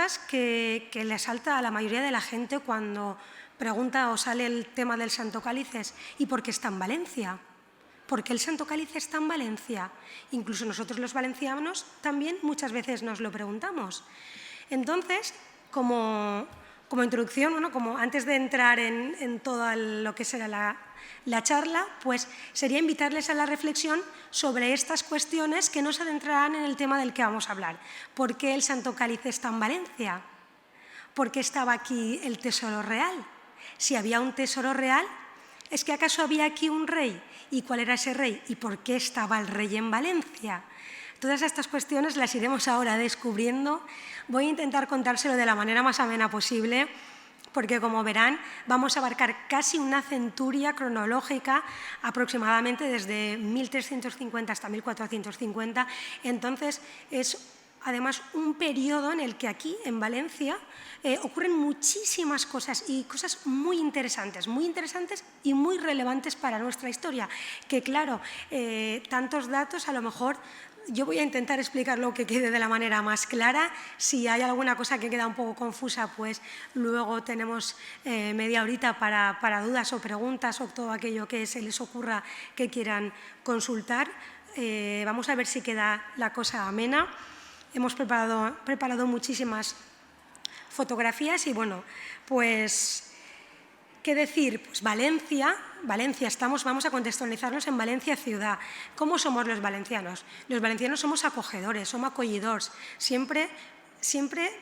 preguntas que le salta a la mayoría de la gente cuando pregunta o sale el tema del Santo Cáliz es ¿y por qué está en Valencia? ¿Por qué el Santo Cáliz está en Valencia? Incluso nosotros los valencianos también muchas veces nos lo preguntamos. Entonces, como introducción, bueno, como antes de entrar en todo lo que será la charla, pues sería invitarles a la reflexión sobre estas cuestiones que nos adentrarán en el tema del que vamos a hablar. ¿Por qué el Santo Cáliz está en Valencia? ¿Por qué estaba aquí el tesoro real? Si había un tesoro real, ¿es que acaso había aquí un rey? ¿Y cuál era ese rey? ¿Y por qué estaba el rey en Valencia? Todas estas cuestiones las iremos ahora descubriendo. Voy a intentar contárselo de la manera más amena posible, porque como verán vamos a abarcar casi una centuria cronológica, aproximadamente desde 1350 hasta 1450. Entonces es además un periodo en el que aquí en Valencia ocurren muchísimas cosas y cosas muy interesantes y muy relevantes para nuestra historia, que claro, tantos datos a lo mejor yo voy a intentar explicarlo que quede de la manera más clara. Si hay alguna cosa que queda un poco confusa, pues luego tenemos media horita para dudas o preguntas o todo aquello que se les ocurra que quieran consultar. Vamos a ver si queda la cosa amena. Hemos preparado muchísimas fotografías y bueno, pues ¿qué decir? Pues Valencia, vamos a contextualizarnos en Valencia ciudad. ¿Cómo somos los valencianos? Los valencianos somos acogedores, somos acollidors. Siempre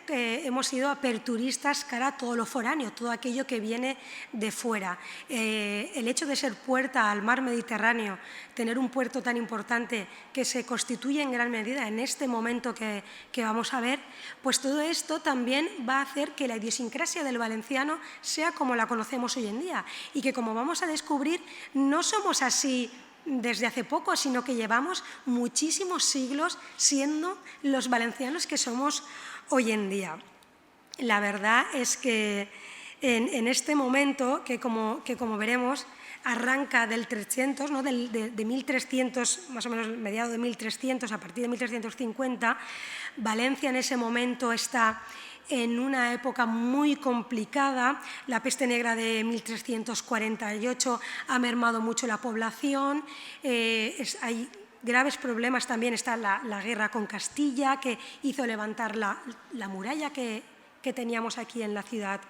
hemos sido aperturistas cara a todo lo foráneo, todo aquello que viene de fuera. El hecho de ser puerta al mar Mediterráneo, tener un puerto tan importante que se constituye en gran medida en este momento que vamos a ver, pues todo esto también va a hacer que la idiosincrasia del valenciano sea como la conocemos hoy en día y que, como vamos a descubrir, no somos así desde hace poco, sino que llevamos muchísimos siglos siendo los valencianos que somos hoy en día. La verdad es que en este momento, que como veremos, arranca del 300, ¿no? de 1300, más o menos mediado de 1300, a partir de 1350, Valencia en ese momento está en una época muy complicada. La peste negra de 1348 ha mermado mucho la población, hay graves problemas también, está la guerra con Castilla, que hizo levantar la muralla que teníamos aquí en la ciudad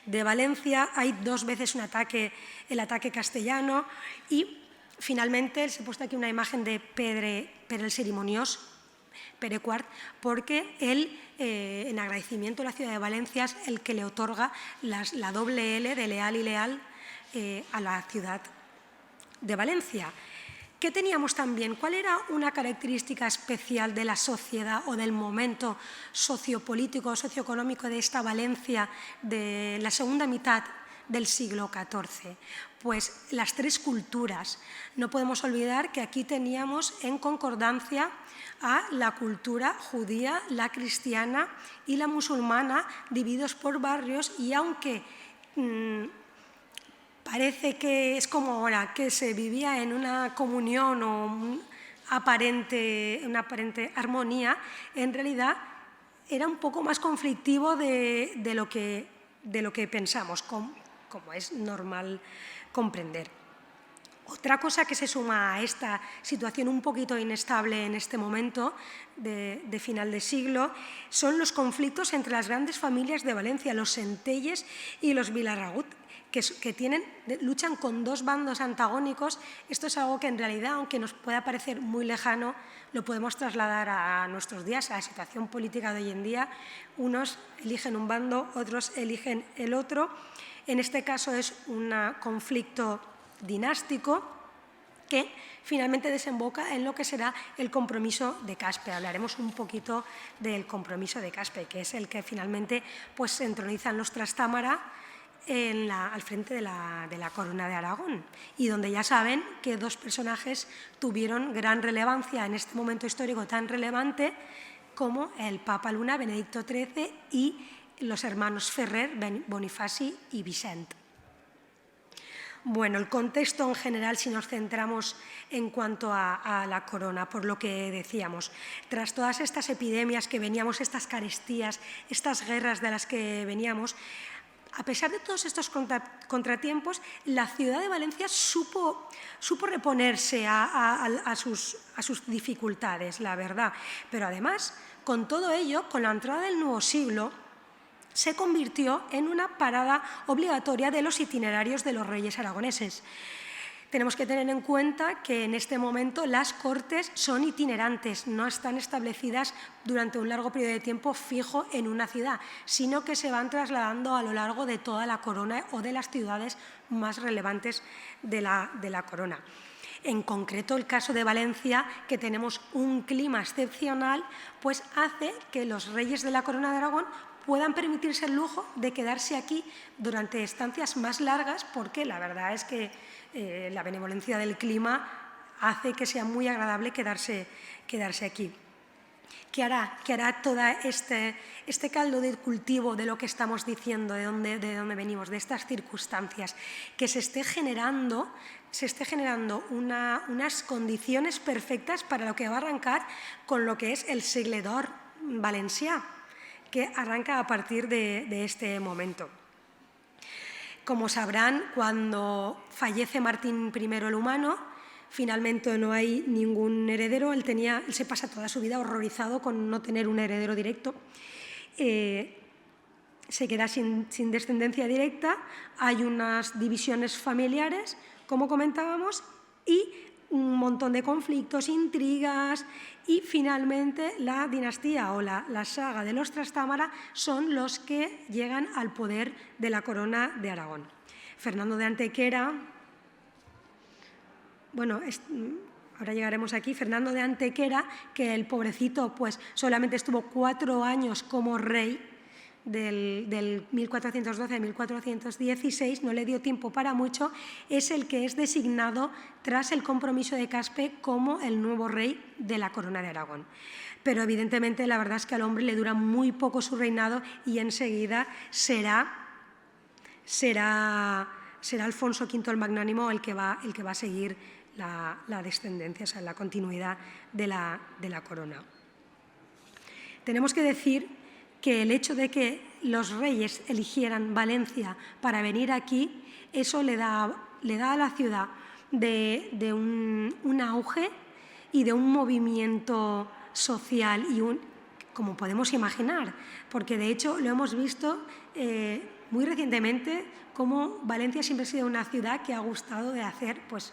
de Valencia. Hay dos veces el ataque castellano y finalmente se ha puesto aquí una imagen de Pere el Cerimoniós, Pere IV, porque él, en agradecimiento a la ciudad de Valencia, es el que le otorga la doble L de leal y leal a la ciudad de Valencia. ¿Qué teníamos también? ¿Cuál era una característica especial de la sociedad o del momento sociopolítico o socioeconómico de esta Valencia de la segunda mitad del siglo XIV? Pues las tres culturas. No podemos olvidar que aquí teníamos en concordancia a la cultura judía, la cristiana y la musulmana, divididos por barrios, y aunque parece que es como ahora, que se vivía en una comunión o una aparente armonía, en realidad era un poco más conflictivo de lo que pensamos, como es normal comprender. Otra cosa que se suma a esta situación un poquito inestable en este momento de final de siglo son los conflictos entre las grandes familias de Valencia, los Centelles y los Vilarragut, que luchan con dos bandos antagónicos. Esto es algo que en realidad, aunque nos pueda parecer muy lejano, lo podemos trasladar a nuestros días, a la situación política de hoy en día. Unos eligen un bando, otros eligen el otro. En este caso es un conflicto dinástico que finalmente desemboca en lo que será el compromiso de Caspe. Hablaremos un poquito del compromiso de Caspe, que es el que finalmente pues, se entronizan los Trastámara al frente de la corona de Aragón, y donde ya saben que dos personajes tuvieron gran relevancia en este momento histórico tan relevante como el Papa Luna, Benedicto XIII, y los hermanos Ferrer, Bonifaci y Vicent. Bueno, el contexto en general, si nos centramos en cuanto a la corona, por lo que decíamos, tras todas estas epidemias que veníamos, estas carestías, estas guerras de las que veníamos, a pesar de todos estos contratiempos, la ciudad de Valencia supo reponerse a sus dificultades, la verdad. Pero además, con todo ello, con la entrada del nuevo siglo, se convirtió en una parada obligatoria de los itinerarios de los reyes aragoneses. Tenemos que tener en cuenta que en este momento las cortes son itinerantes, no están establecidas durante un largo periodo de tiempo fijo en una ciudad, sino que se van trasladando a lo largo de toda la corona o de las ciudades más relevantes de la corona. En concreto, el caso de Valencia, que tenemos un clima excepcional, pues hace que los reyes de la Corona de Aragón puedan permitirse el lujo de quedarse aquí durante estancias más largas, porque la verdad es que la benevolencia del clima hace que sea muy agradable quedarse aquí. ¿Qué hará todo este caldo de cultivo de lo que estamos diciendo, de dónde venimos, de estas circunstancias? Que se esté generando unas condiciones perfectas para lo que va a arrancar con lo que es el Segle d'Or valencià, que arranca a partir de este momento. Como sabrán, cuando fallece Martín I el Humano, finalmente no hay ningún heredero. Él se pasa toda su vida horrorizado con no tener un heredero directo. Se queda sin descendencia directa, hay unas divisiones familiares, como comentábamos, y un montón de conflictos, intrigas, y finalmente la dinastía o la saga de los Trastámara son los que llegan al poder de la corona de Aragón. Fernando de Antequera, bueno, ahora llegaremos aquí, Fernando de Antequera, que el pobrecito pues solamente estuvo 4 años como rey, del 1412 a 1416, no le dio tiempo para mucho, es el que es designado tras el compromiso de Caspe como el nuevo rey de la Corona de Aragón. Pero evidentemente la verdad es que al hombre le dura muy poco su reinado y enseguida será Alfonso V el Magnánimo el que va a seguir la descendencia, o sea, la continuidad de la corona. Tenemos que decir que el hecho de que los reyes eligieran Valencia para venir aquí, eso le da a la ciudad de un auge y de un movimiento social, como podemos imaginar, porque de hecho lo hemos visto muy recientemente, cómo Valencia siempre ha sido una ciudad que ha gustado de hacer, pues,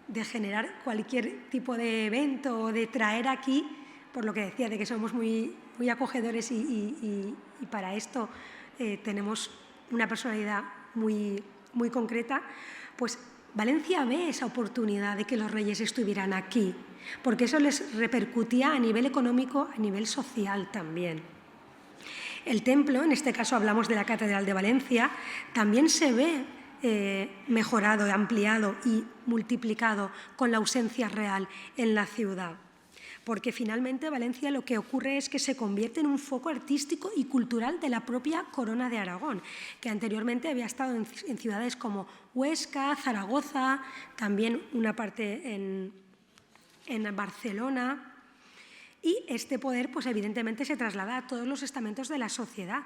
de generar cualquier tipo de evento o de traer aquí, por lo que decía, de que somos muy acogedores y para esto tenemos una personalidad muy concreta, pues Valencia ve esa oportunidad de que los reyes estuvieran aquí, porque eso les repercutía a nivel económico, a nivel social también. El templo, en este caso hablamos de la Catedral de Valencia, también se ve mejorado, ampliado y multiplicado con la ausencia real en la ciudad. Porque finalmente Valencia lo que ocurre es que se convierte en un foco artístico y cultural de la propia Corona de Aragón, que anteriormente había estado en ciudades como Huesca, Zaragoza, también una parte en Barcelona. Y este poder, pues evidentemente, se traslada a todos los estamentos de la sociedad.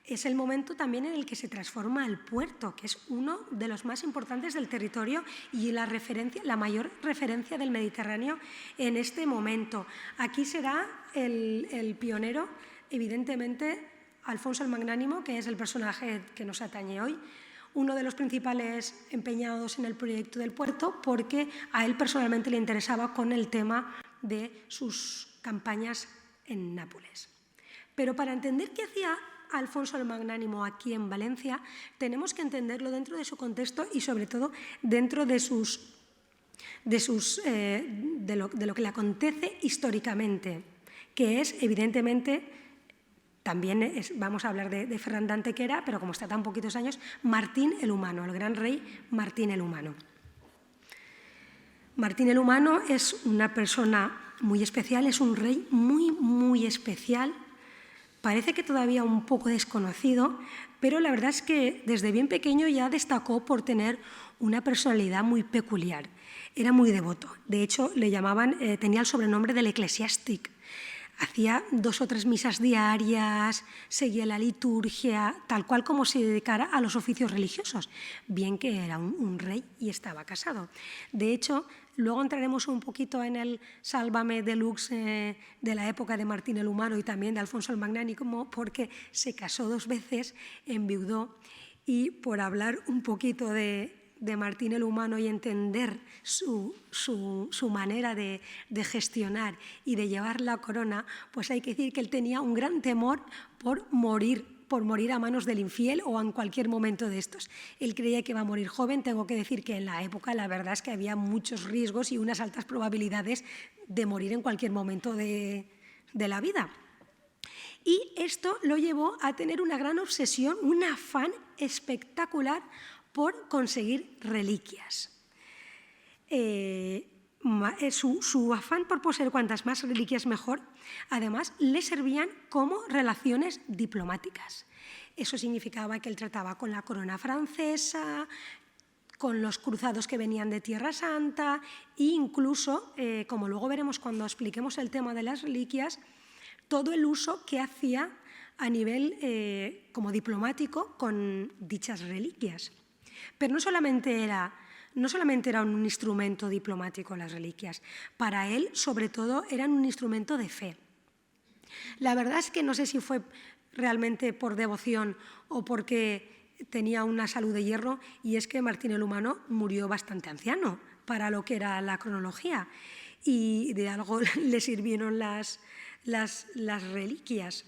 Es el momento también en el que se transforma el puerto, que es uno de los más importantes del territorio y la mayor referencia del Mediterráneo en este momento. Aquí será el pionero, evidentemente, Alfonso el Magnánimo, que es el personaje que nos atañe hoy, uno de los principales empeñados en el proyecto del puerto, porque a él personalmente le interesaba con el tema de sus campañas en Nápoles. Pero para entender qué hacía Alfonso el Magnánimo aquí en Valencia, tenemos que entenderlo dentro de su contexto y sobre todo dentro de lo que le acontece históricamente, que es evidentemente, también vamos a hablar de Ferran d'Antequera, pero como está tan poquitos años, Martín el Humano, el gran rey Martín el Humano. Martín el Humano es una persona muy especial, es un rey muy especial, Parece que todavía un poco desconocido, pero la verdad es que desde bien pequeño ya destacó por tener una personalidad muy peculiar. Era muy devoto. De hecho, le llamaban, tenía el sobrenombre del Ecclesiastic. Hacía 2 o 3 misas diarias, seguía la liturgia, tal cual como se dedicara a los oficios religiosos, bien que era un rey y estaba casado. De hecho, luego entraremos un poquito en el Sálvame deluxe de la época de Martín el Humano y también de Alfonso el Magnánimo, porque se casó 2 veces, enviudó, y por hablar un poquito de Martín el Humano y entender su manera de gestionar y de llevar la corona, pues hay que decir que él tenía un gran temor por morir a manos del infiel o en cualquier momento de estos. Él creía que iba a morir joven. Tengo que decir que en la época la verdad es que había muchos riesgos y unas altas probabilidades de morir en cualquier momento de la vida. Y esto lo llevó a tener una gran obsesión, un afán espectacular por conseguir reliquias. Su afán por poseer cuantas más reliquias mejor, además, le servían como relaciones diplomáticas. Eso significaba que él trataba con la corona francesa, con los cruzados que venían de Tierra Santa e incluso, como luego veremos cuando expliquemos el tema de las reliquias, todo el uso que hacía a nivel como diplomático con dichas reliquias. Pero no solamente era un instrumento diplomático las reliquias, para él, sobre todo, eran un instrumento de fe. La verdad es que no sé si fue realmente por devoción o porque tenía una salud de hierro, y es que Martín el Humano murió bastante anciano para lo que era la cronología, y de algo le sirvieron las reliquias.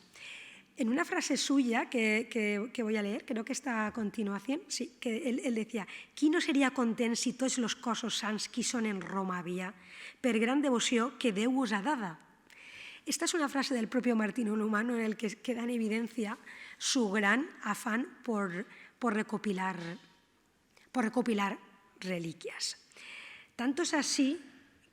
En una frase suya que voy a leer, creo que está a continuación, sí, que él decía: «Qui no seria content si tots los cossos sants qui són en Roma havia, per gran devoció que Déu us ha dada». Esta es una frase del propio Martín el Humano en el que queda en evidencia su gran afán por recopilar reliquias. Tanto es así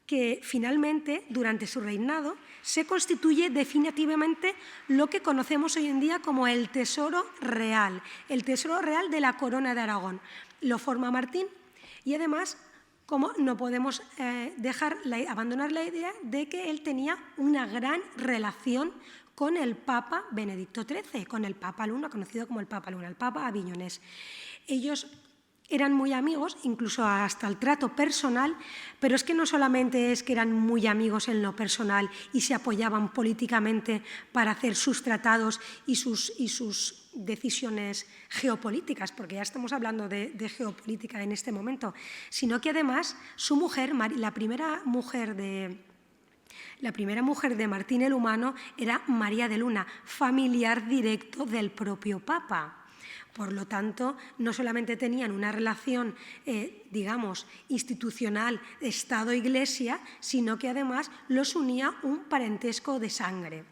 que finalmente, durante su reinado, se constituye definitivamente lo que conocemos hoy en día como el tesoro real de la corona de Aragón. Lo forma Martín y además, como no podemos abandonar la idea de que él tenía una gran relación con el Papa Benedicto XIII, con el Papa Luna, conocido como el Papa Luna, el Papa aviñonés. Ellos eran muy amigos, incluso hasta el trato personal, pero es que no solamente es que eran muy amigos en lo personal y se apoyaban políticamente para hacer sus tratados y sus decisiones geopolíticas, porque ya estamos hablando de geopolítica en este momento, sino que además su mujer, la primera mujer de Martín el Humano, era María de Luna, familiar directo del propio Papa. Por lo tanto, no solamente tenían una relación, digamos, institucional Estado-Iglesia, sino que además los unía un parentesco de sangre.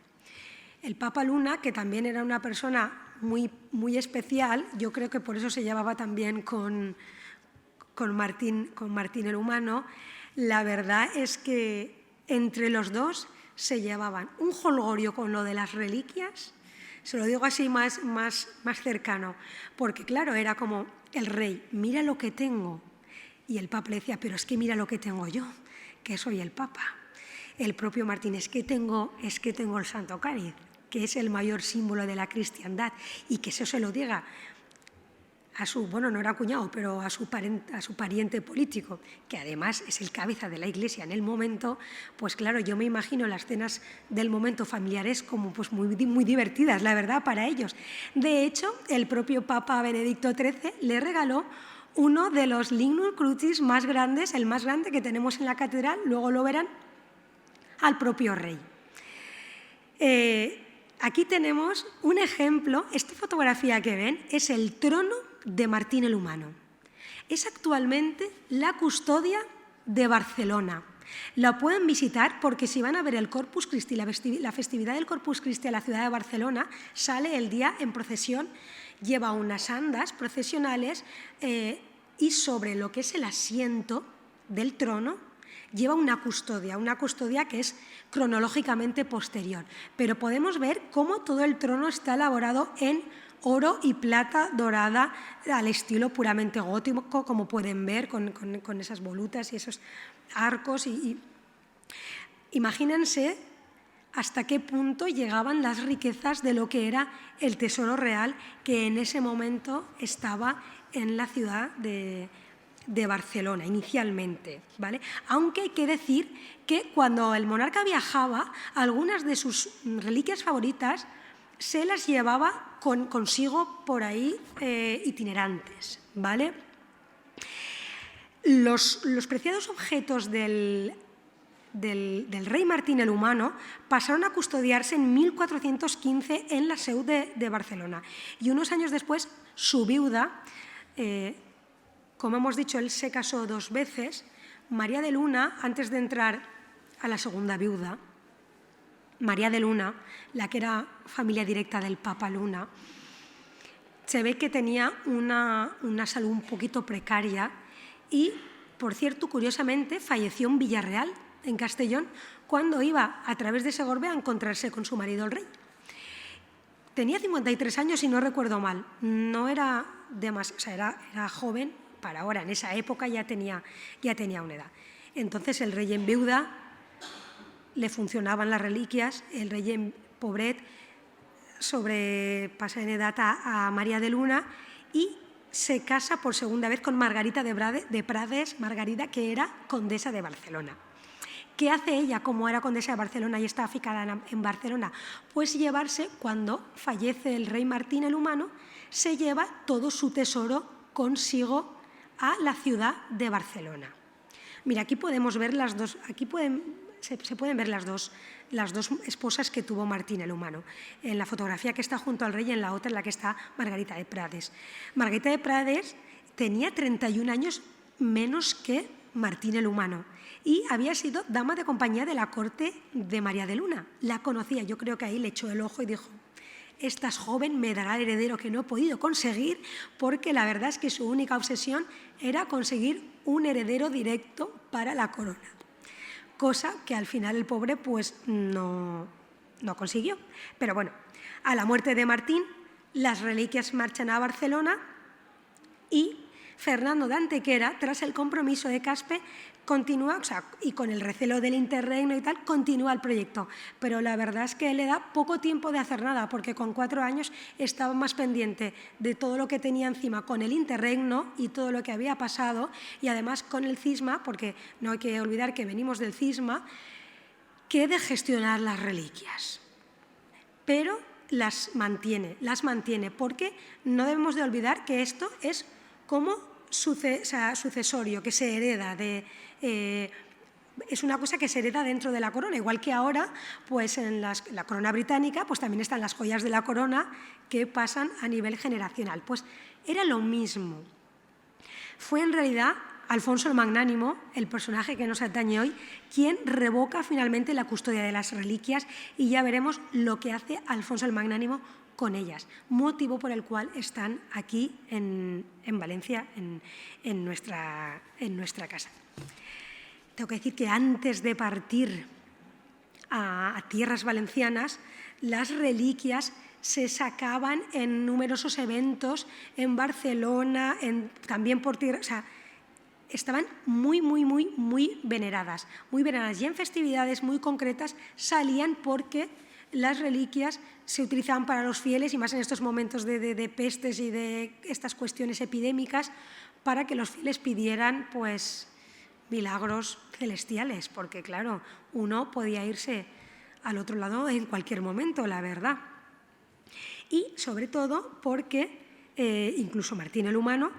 El Papa Luna, que también era una persona muy, muy especial, yo creo que por eso se llevaba también con Martín el Humano, la verdad es que entre los dos se llevaban un jolgorio con lo de las reliquias. Se lo digo así más cercano, porque claro, era como el rey: mira lo que tengo. Y el Papa le decía: pero es que mira lo que tengo yo, que soy el Papa. El propio Martín: es que tengo el Santo Cáliz, que es el mayor símbolo de la cristiandad, y que eso se lo diga a su, bueno, no era cuñado, pero a su pariente político, que además es el cabeza de la Iglesia en el momento, pues claro, yo me imagino las cenas del momento familiares como pues muy divertidas, la verdad, para ellos. De hecho, el propio Papa Benedicto XIII le regaló uno de los Lignum Crucis más grandes, el más grande que tenemos en la catedral, luego lo verán, al propio rey. Aquí tenemos un ejemplo. Esta fotografía que ven es el trono de Martín el Humano. Es actualmente la custodia de Barcelona. La pueden visitar porque si van a ver el Corpus Christi, la festividad del Corpus Christi a la ciudad de Barcelona, sale el día en procesión, lleva unas andas procesionales y sobre lo que es el asiento del trono lleva una custodia que es cronológicamente posterior. Pero podemos ver cómo todo el trono está elaborado en oro y plata dorada al estilo puramente gótico, como pueden ver, con esas volutas y esos arcos. Imagínense hasta qué punto llegaban las riquezas de lo que era el tesoro real que en ese momento estaba en la ciudad de Barcelona, inicialmente, ¿vale? Aunque hay que decir que cuando el monarca viajaba, algunas de sus reliquias favoritas se las llevaba consigo por ahí itinerantes, ¿vale? Los preciados objetos del rey Martín el Humano pasaron a custodiarse en 1415 en la Seu de Barcelona. Y unos años después, su viuda, como hemos dicho, él se casó 2 veces, María de Luna, antes de entrar a la segunda viuda, María de Luna, la que era familia directa del Papa Luna, se ve que tenía una salud un poquito precaria y, por cierto, curiosamente, falleció en Villarreal, en Castellón, cuando iba a través de Segorbe a encontrarse con su marido el rey. Tenía 53 años, si no recuerdo mal. No era demasiado, o sea, era joven para ahora. En esa época ya tenía una edad. Entonces el rey en viuda, le funcionaban las reliquias, el rey en pobret sobrepasa en edad a María de Luna y se casa por segunda vez con Margarita de Prades, Margarita, que era condesa de Barcelona. ¿Qué hace ella, como era condesa de Barcelona y está aficada en Barcelona? Pues llevarse, cuando fallece el rey Martín el Humano, se lleva todo su tesoro consigo a la ciudad de Barcelona. Mira, aquí podemos ver se pueden ver las dos esposas que tuvo Martín el Humano. En la fotografía que está junto al rey y en la otra en la que está Margarita de Prades. Margarita de Prades tenía 31 años menos que Martín el Humano y había sido dama de compañía de la corte de María de Luna. La conocía, yo creo que ahí le echó el ojo y dijo: esta es joven, me dará el heredero que no he podido conseguir, porque la verdad es que su única obsesión era conseguir un heredero directo para la corona. Cosa que al final el pobre pues no consiguió. Pero bueno, a la muerte de Martín, las reliquias marchan a Barcelona y Fernando de Antequera, tras el compromiso de Caspe, continúa, y con el recelo del interregno y tal, continúa el proyecto. Pero la verdad es que le da poco tiempo de hacer nada, porque con 4 años estaba más pendiente de todo lo que tenía encima con el interregno y todo lo que había pasado, y además con el cisma, porque no hay que olvidar que venimos del cisma, que de gestionar las reliquias. Pero las mantiene, porque no debemos de olvidar que esto es como sucesorio, que se hereda es una cosa que se hereda dentro de la corona, igual que ahora pues en la corona británica pues también están las joyas de la corona que pasan a nivel generacional. Pues era lo mismo. Fue en realidad Alfonso el Magnánimo, el personaje que nos atañe hoy, quien revoca finalmente la custodia de las reliquias, y ya veremos lo que hace Alfonso el Magnánimo con ellas, motivo por el cual están aquí en Valencia, en nuestra casa. Tengo que decir que antes de partir a tierras valencianas, las reliquias se sacaban en numerosos eventos en Barcelona, también por tierra, o sea, estaban muy veneradas, y en festividades muy concretas salían porque las reliquias se utilizaban para los fieles, y más en estos momentos de pestes y de estas cuestiones epidémicas, para que los fieles pidieran pues milagros celestiales, porque claro, uno podía irse al otro lado en cualquier momento, la verdad. Y sobre todo porque incluso Martín el Humano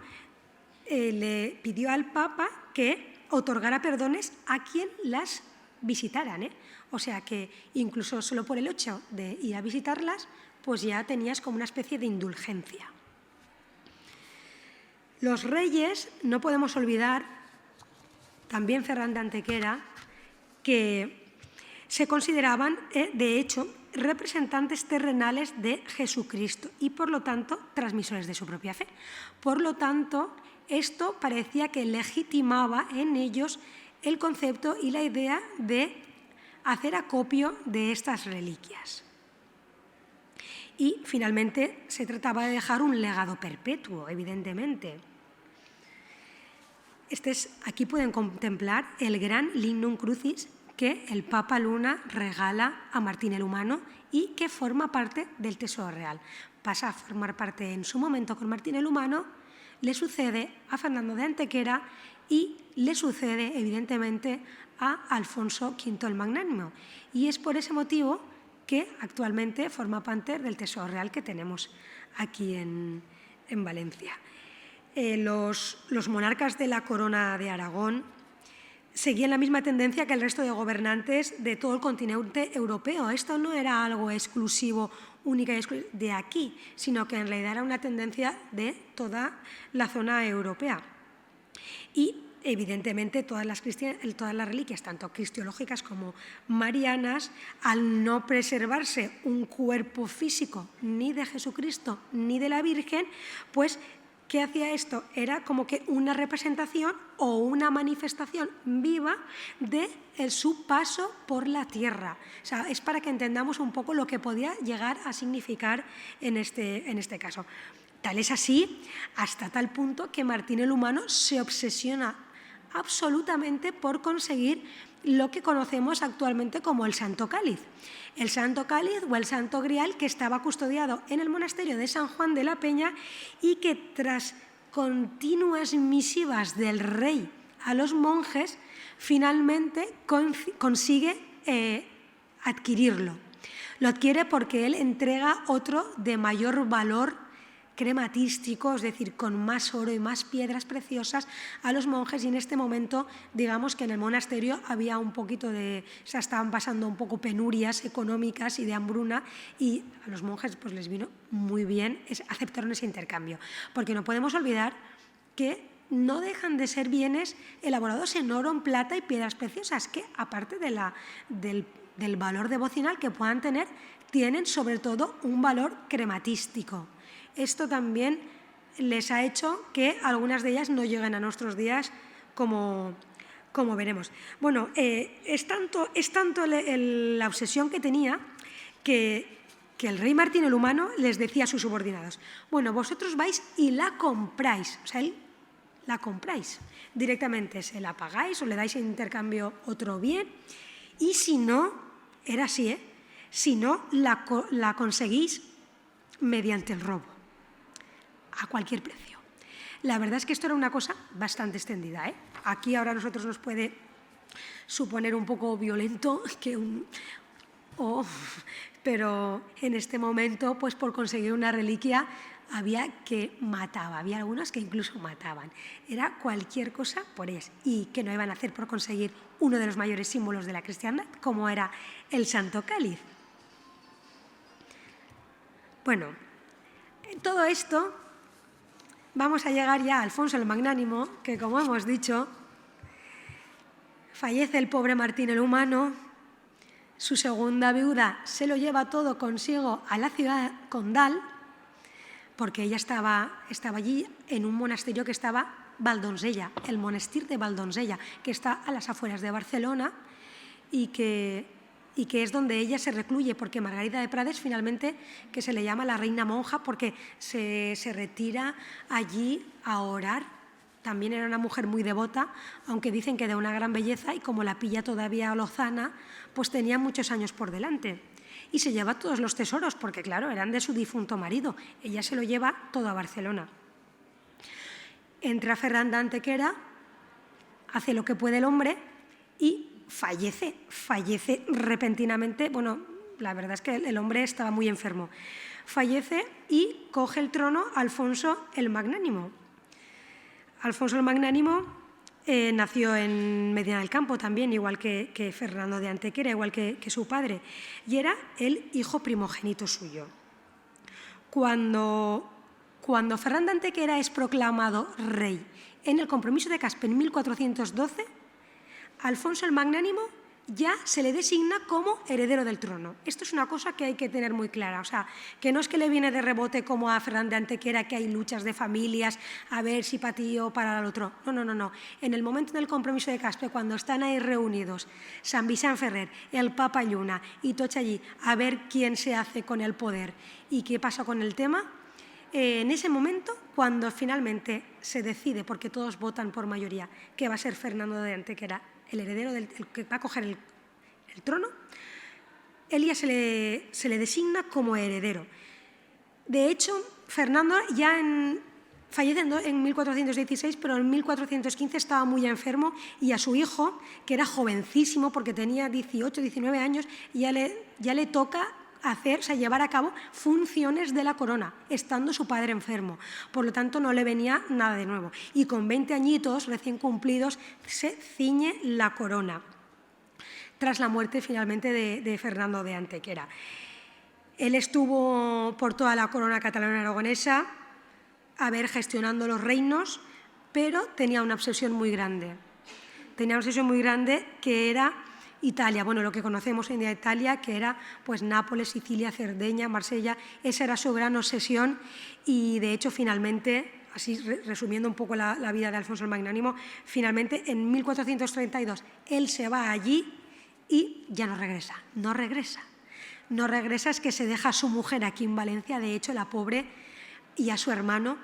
le pidió al Papa que otorgara perdones a quien las visitaran, O sea que incluso solo por el hecho de ir a visitarlas, pues ya tenías como una especie de indulgencia. Los reyes, no podemos olvidar, también Ferran de Antequera, que se consideraban, de hecho, representantes terrenales de Jesucristo y, por lo tanto, transmisores de su propia fe. Por lo tanto, esto parecía que legitimaba en ellos el concepto y la idea de hacer acopio de estas reliquias. Y finalmente se trataba de dejar un legado perpetuo, evidentemente. Aquí pueden contemplar el gran Lignum Crucis que el Papa Luna regala a Martín el Humano y que forma parte del Tesoro Real. Pasa a formar parte en su momento con Martín el Humano, le sucede a Fernando de Antequera y le sucede, evidentemente, a Alfonso V el Magnánimo. Y es por ese motivo que actualmente forma parte del Tesoro Real que tenemos aquí en Valencia. Los monarcas de la Corona de Aragón seguían la misma tendencia que el resto de gobernantes de todo el continente europeo. Esto no era algo exclusivo, única y exclusiva de aquí, sino que en realidad era una tendencia de toda la zona europea. Y evidentemente todas las reliquias, tanto cristiológicas como marianas, al no preservarse un cuerpo físico ni de Jesucristo ni de la Virgen, pues ¿qué hacía esto? Era como que una representación o una manifestación viva de su paso por la tierra. O sea, es para que entendamos un poco lo que podía llegar a significar en este caso. Tal es así, hasta tal punto que Martín el Humano se obsesiona absolutamente por conseguir lo que conocemos actualmente como el Santo Cáliz. El Santo Cáliz o el Santo Grial, que estaba custodiado en el monasterio de San Juan de la Peña y que tras continuas misivas del rey a los monjes, finalmente consigue adquirirlo. Lo adquiere porque él entrega otro de mayor valor crematístico, es decir, con más oro y más piedras preciosas a los monjes, y en este momento, digamos que en el monasterio había un poquito estaban pasando un poco penurias económicas y de hambruna, y a los monjes pues les vino muy bien, aceptaron ese intercambio, porque no podemos olvidar que no dejan de ser bienes elaborados en oro, en plata y piedras preciosas, que aparte del valor devocional que puedan tener, tienen sobre todo un valor crematístico. Esto también les ha hecho que algunas de ellas no lleguen a nuestros días, como veremos. Bueno, es tanto la obsesión que tenía que el rey Martín el Humano les decía a sus subordinados: bueno, vosotros vais y la compráis, o sea, él la compráis directamente, se la pagáis o le dais en intercambio otro bien, y si no, era así, si no, la conseguís mediante el robo, a cualquier precio. La verdad es que esto era una cosa bastante extendida, Aquí ahora a nosotros nos puede suponer un poco violento pero en este momento, pues por conseguir una reliquia había algunos que incluso mataban. Era cualquier cosa por ellas. ¿Y qué no iban a hacer por conseguir uno de los mayores símbolos de la cristiandad, como era el Santo Cáliz? Bueno, todo esto vamos a llegar ya a Alfonso el Magnánimo, que, como hemos dicho, fallece el pobre Martín el Humano, su segunda viuda se lo lleva todo consigo a la ciudad condal, porque ella estaba allí en un monasterio que estaba Valdonsella, el monestir de Valdonsella, que está a las afueras de Barcelona y que es donde ella se recluye, porque Margarita de Prades finalmente, que se le llama la reina monja, porque se retira allí a orar. También era una mujer muy devota, aunque dicen que de una gran belleza, y como la pilla todavía lozana, pues tenía muchos años por delante. Y se lleva todos los tesoros, porque claro, eran de su difunto marido. Ella se lo lleva todo a Barcelona. Entra Ferran de Antequera, hace lo que puede el hombre y fallece repentinamente. Bueno, la verdad es que el hombre estaba muy enfermo. Fallece y coge el trono Alfonso el Magnánimo. Alfonso el Magnánimo nació en Medina del Campo también, igual que Fernando de Antequera, igual que su padre, y era el hijo primogénito suyo. Cuando Ferran de Antequera es proclamado rey en el Compromiso de Caspe en 1412, Alfonso el Magnánimo ya se le designa como heredero del trono. Esto es una cosa que hay que tener muy clara, o sea, que no es que le viene de rebote como a Fernán de Antequera, que hay luchas de familias, a ver si para ti o para el otro. No, no, no, no. En el momento del compromiso de Caspe, cuando están ahí reunidos, San Vicent Ferrer, el Papa Lluna y Tocha allí, a ver quién se hace con el poder y qué pasa con el tema, en ese momento, cuando finalmente se decide, porque todos votan por mayoría, que va a ser Fernando de Antequera el heredero, el que va a coger el trono, él ya se le designa como heredero. De hecho, Fernando ya fallece en 1416, pero en 1415 estaba muy enfermo y a su hijo, que era jovencísimo porque tenía 18, 19 años, ya le toca llevar a cabo funciones de la corona, estando su padre enfermo. Por lo tanto, no le venía nada de nuevo. Y con 20 añitos recién cumplidos se ciñe la corona, tras la muerte finalmente de Fernando de Antequera. Él estuvo por toda la corona catalana aragonesa, gestionando los reinos, pero tenía una obsesión muy grande. Tenía una obsesión muy grande que era Italia, bueno, lo que conocemos hoy en día Italia, que era pues Nápoles, Sicilia, Cerdeña, Marsella. Esa era su gran obsesión y, de hecho, finalmente, así resumiendo un poco la vida de Alfonso el Magnánimo, finalmente en 1432 él se va allí y ya no regresa. No regresa, es que se deja a su mujer aquí en Valencia, de hecho, la pobre, y a su hermano,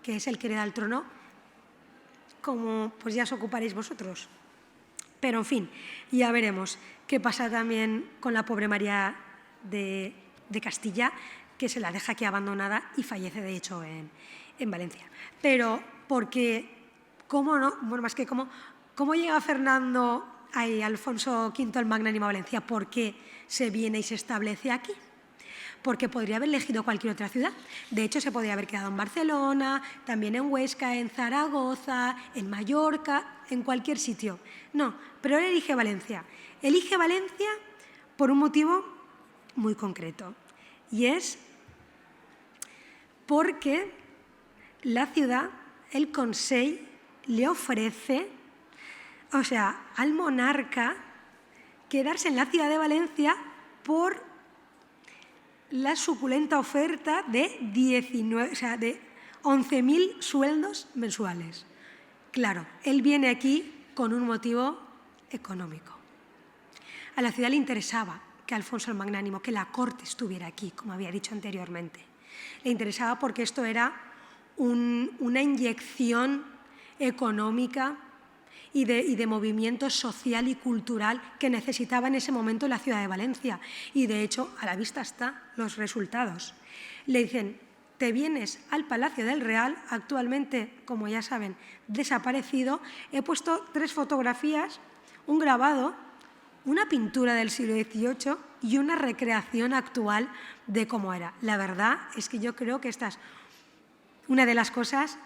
que es el que hereda el trono, como pues ya os ocuparéis vosotros. Pero, en fin, ya veremos qué pasa también con la pobre María de Castilla, que se la deja aquí abandonada y fallece, de hecho, en Valencia. Pero, porque, ¿cómo no? Bueno, más que ¿cómo llega Alfonso V el Magnánimo a Valencia? ¿Por qué se viene y se establece aquí? Porque podría haber elegido cualquier otra ciudad. De hecho, se podría haber quedado en Barcelona, también en Huesca, en Zaragoza, en Mallorca, en cualquier sitio. No, pero él elige Valencia. Elige Valencia por un motivo muy concreto, y es porque la ciudad, el Consell, le ofrece, al monarca, quedarse en la ciudad de Valencia por la suculenta oferta de 11.000 sueldos mensuales. Claro, él viene aquí con un motivo económico. A la ciudad le interesaba que Alfonso el Magnánimo, que la corte estuviera aquí, como había dicho anteriormente. Le interesaba porque esto era una inyección económica y de movimiento social y cultural que necesitaba en ese momento la ciudad de Valencia. Y, de hecho, a la vista están los resultados. Le dicen, te vienes al Palacio del Real, actualmente, como ya saben, desaparecido. He puesto 3 fotografías, un grabado, una pintura del siglo XVIII y una recreación actual de cómo era. La verdad es que yo creo que esta es una de las cosas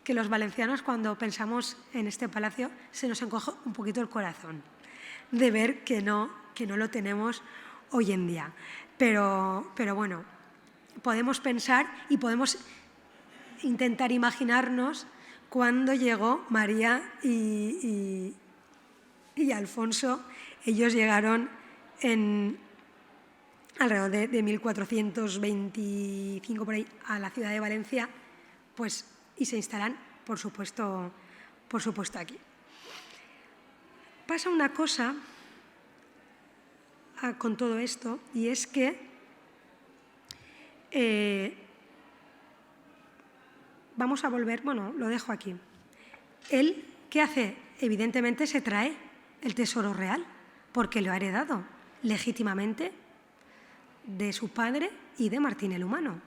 que los valencianos, cuando pensamos en este palacio, se nos encoge un poquito el corazón de ver que no lo tenemos hoy en día. Pero bueno, podemos pensar y podemos intentar imaginarnos cuando llegó María y Alfonso. Ellos llegaron alrededor de 1425 por ahí a la ciudad de Valencia, pues, y se instalan, por supuesto aquí. Pasa una cosa con todo esto, y es que vamos a volver, bueno, lo dejo aquí. Él, ¿qué hace? Evidentemente se trae el tesoro real, porque lo ha heredado legítimamente de su padre y de Martín el Humano.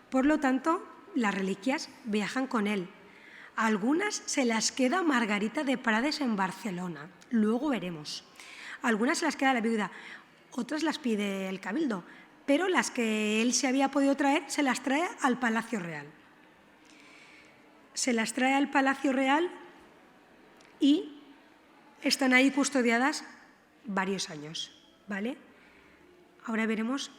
Por lo tanto, las reliquias viajan con él. Algunas se las queda Margarita de Prades en Barcelona, luego veremos. Algunas se las queda la viuda, otras las pide el Cabildo, pero las que él se había podido traer se las trae al Palacio Real. Se las trae al Palacio Real y están ahí custodiadas varios años, ¿vale? Ahora veremos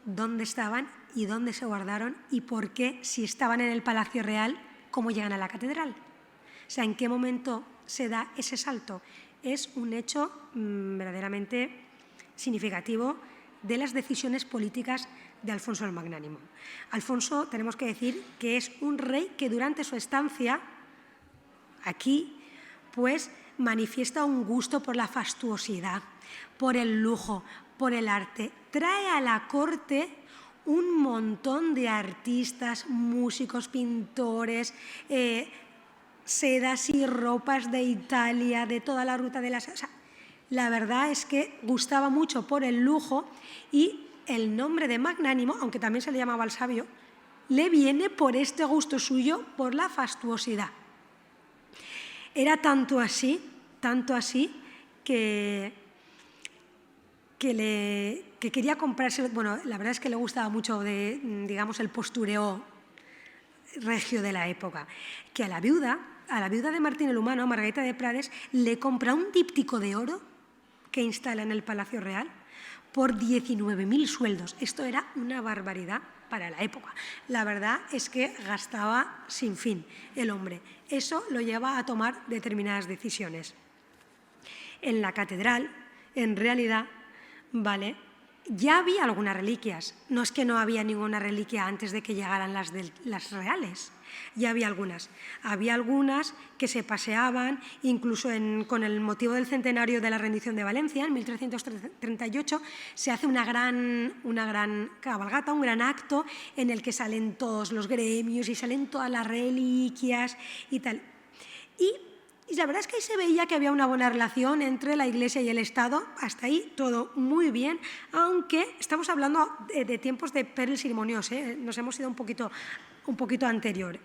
dónde estaban y dónde se guardaron y por qué, si estaban en el Palacio Real, cómo llegan a la catedral. O sea, en qué momento se da ese salto. es un hecho verdaderamente significativo de las decisiones políticas de Alfonso el Magnánimo. Alfonso, tenemos que decir que es un rey que durante su estancia aquí, pues manifiesta un gusto por la fastuosidad, por el lujo, por el arte. Trae a la corte un montón de artistas, músicos, pintores, sedas y ropas de Italia, de toda la ruta de la seda. O sea, la verdad es que gustaba mucho por el lujo y el nombre de Magnánimo, aunque también se le llamaba el sabio, le viene por este gusto suyo por la fastuosidad. Era tanto así que quería comprarse, bueno, la verdad es que le gustaba mucho digamos, el postureo regio de la época, que a la viuda de Martín el Humano, Margarita de Prades, le compra un díptico de oro que instala en el Palacio Real por 19.000 sueldos. Esto era una barbaridad para la época. La verdad es que gastaba sin fin el hombre. Eso lo lleva a tomar determinadas decisiones. En la catedral, en realidad, ¿vale?, ya había algunas reliquias. No es que no había ninguna reliquia antes de que llegaran las reales. Ya había algunas. Había algunas que se paseaban, incluso con el motivo del centenario de la rendición de Valencia, en 1338, se hace una gran cabalgata, un gran acto en el que salen todos los gremios y salen todas las reliquias y tal. Y la verdad es que ahí se veía que había una buena relación entre la Iglesia y el Estado, hasta ahí todo muy bien, aunque estamos hablando de tiempos de Pedro el Ceremonioso, nos hemos ido un poquito anterior.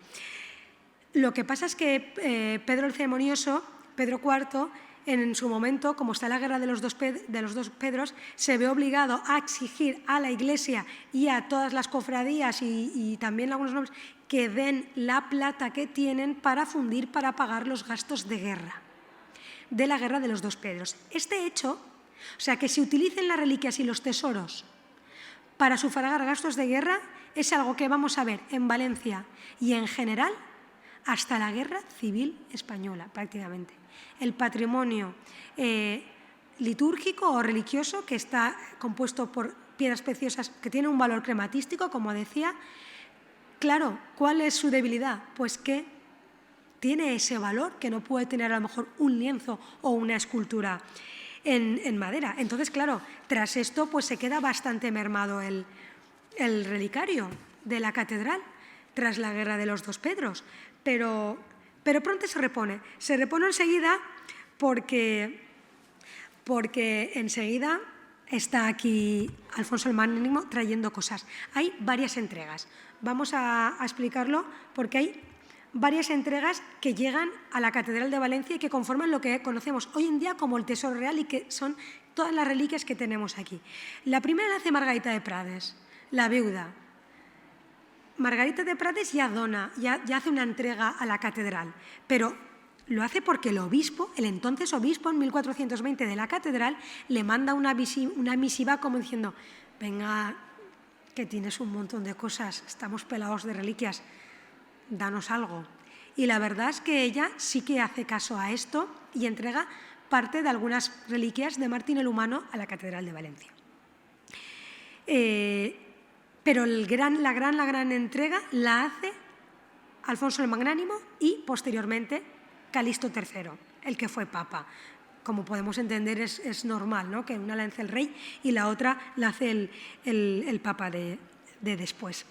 Lo que pasa es que Pedro el Ceremonioso, Pedro IV, en su momento, como está la guerra de los dos Pedros, se ve obligado a exigir a la Iglesia y a todas las cofradías y también algunos nombres que den la plata que tienen para fundir, para pagar los gastos de guerra, de la guerra de los dos Pedros. Este hecho, o sea, que se utilicen las reliquias y los tesoros para sufragar gastos de guerra, es algo que vamos a ver en Valencia y en general hasta la Guerra Civil Española, prácticamente. El patrimonio litúrgico o religioso, que está compuesto por piedras preciosas que tienen un valor crematístico, como decía. Claro, ¿cuál es su debilidad? Pues que tiene ese valor que no puede tener a lo mejor un lienzo o una escultura en madera. Entonces, claro, tras esto pues se queda bastante mermado el relicario de la catedral tras la guerra de los dos Pedros, pero pronto se repone. Se repone enseguida porque enseguida está aquí Alfonso el Magnánimo trayendo cosas. Hay varias entregas. Vamos a explicarlo porque hay varias entregas que llegan a la Catedral de Valencia y que conforman lo que conocemos hoy en día como el Tesoro Real y que son todas las reliquias que tenemos aquí. La primera la hace Margarita de Prades, la viuda. Margarita de Prades ya hace una entrega a la catedral, pero lo hace porque el obispo, el entonces obispo en 1420 de la catedral, le manda una misiva como diciendo: venga, que tienes un montón de cosas, estamos pelados de reliquias, danos algo. Y la verdad es que ella sí que hace caso a esto y entrega parte de algunas reliquias de Martín el Humano a la Catedral de Valencia. Pero la gran entrega la hace Alfonso el Magnánimo y posteriormente Calixto III, el que fue papa. Como podemos entender, es normal, ¿no?, que una la hace el rey y la otra la hace el papa de después.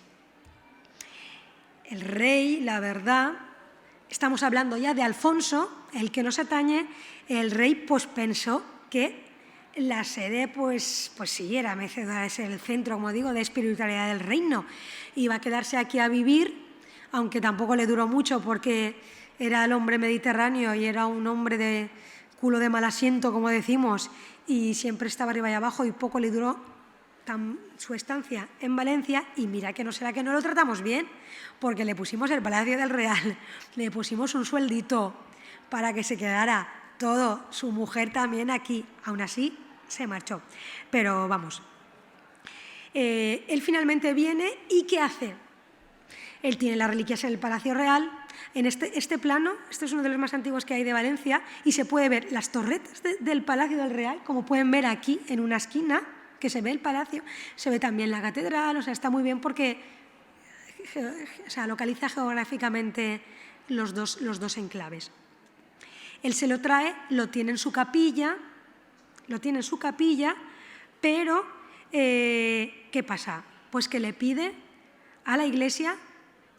El rey, la verdad, estamos hablando ya de Alfonso, el que nos atañe. El rey pues pensó que la sede pues sí, era Méceda, es el centro, como digo, de espiritualidad del reino. Iba a quedarse aquí a vivir, aunque tampoco le duró mucho porque era el hombre mediterráneo y era un hombre de culo de mal asiento, como decimos, y siempre estaba arriba y abajo y poco le duró su estancia en Valencia. Y mira que no será que no lo tratamos bien, porque le pusimos el Palacio del Real, le pusimos un sueldito para que se quedara todo, su mujer también aquí. Aún así se marchó, pero vamos. Él finalmente viene y ¿qué hace? Él tiene las reliquias en el Palacio Real, en este plano, este es uno de los más antiguos que hay de Valencia, y se puede ver las torretas del Palacio del Real, como pueden ver aquí en una esquina, que se ve el palacio, se ve también la catedral, o sea, está muy bien porque localiza geográficamente los dos enclaves. Él se lo trae, lo tiene en su capilla, pero ¿qué pasa? Pues que le pide a la Iglesia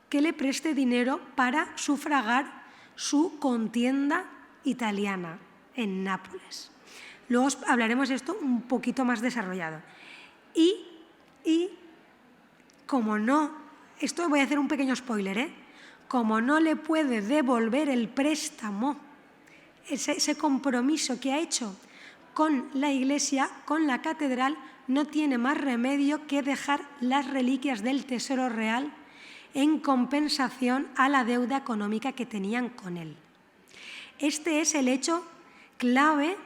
que le preste dinero para sufragar su contienda italiana en Nápoles. Luego hablaremos de esto un poquito más desarrollado. Y como no, esto voy a hacer un pequeño spoiler, como no le puede devolver el préstamo, ese compromiso que ha hecho con la Iglesia, con la catedral, no tiene más remedio que dejar las reliquias del Tesoro Real en compensación a la deuda económica que tenían con él. Este es el hecho clave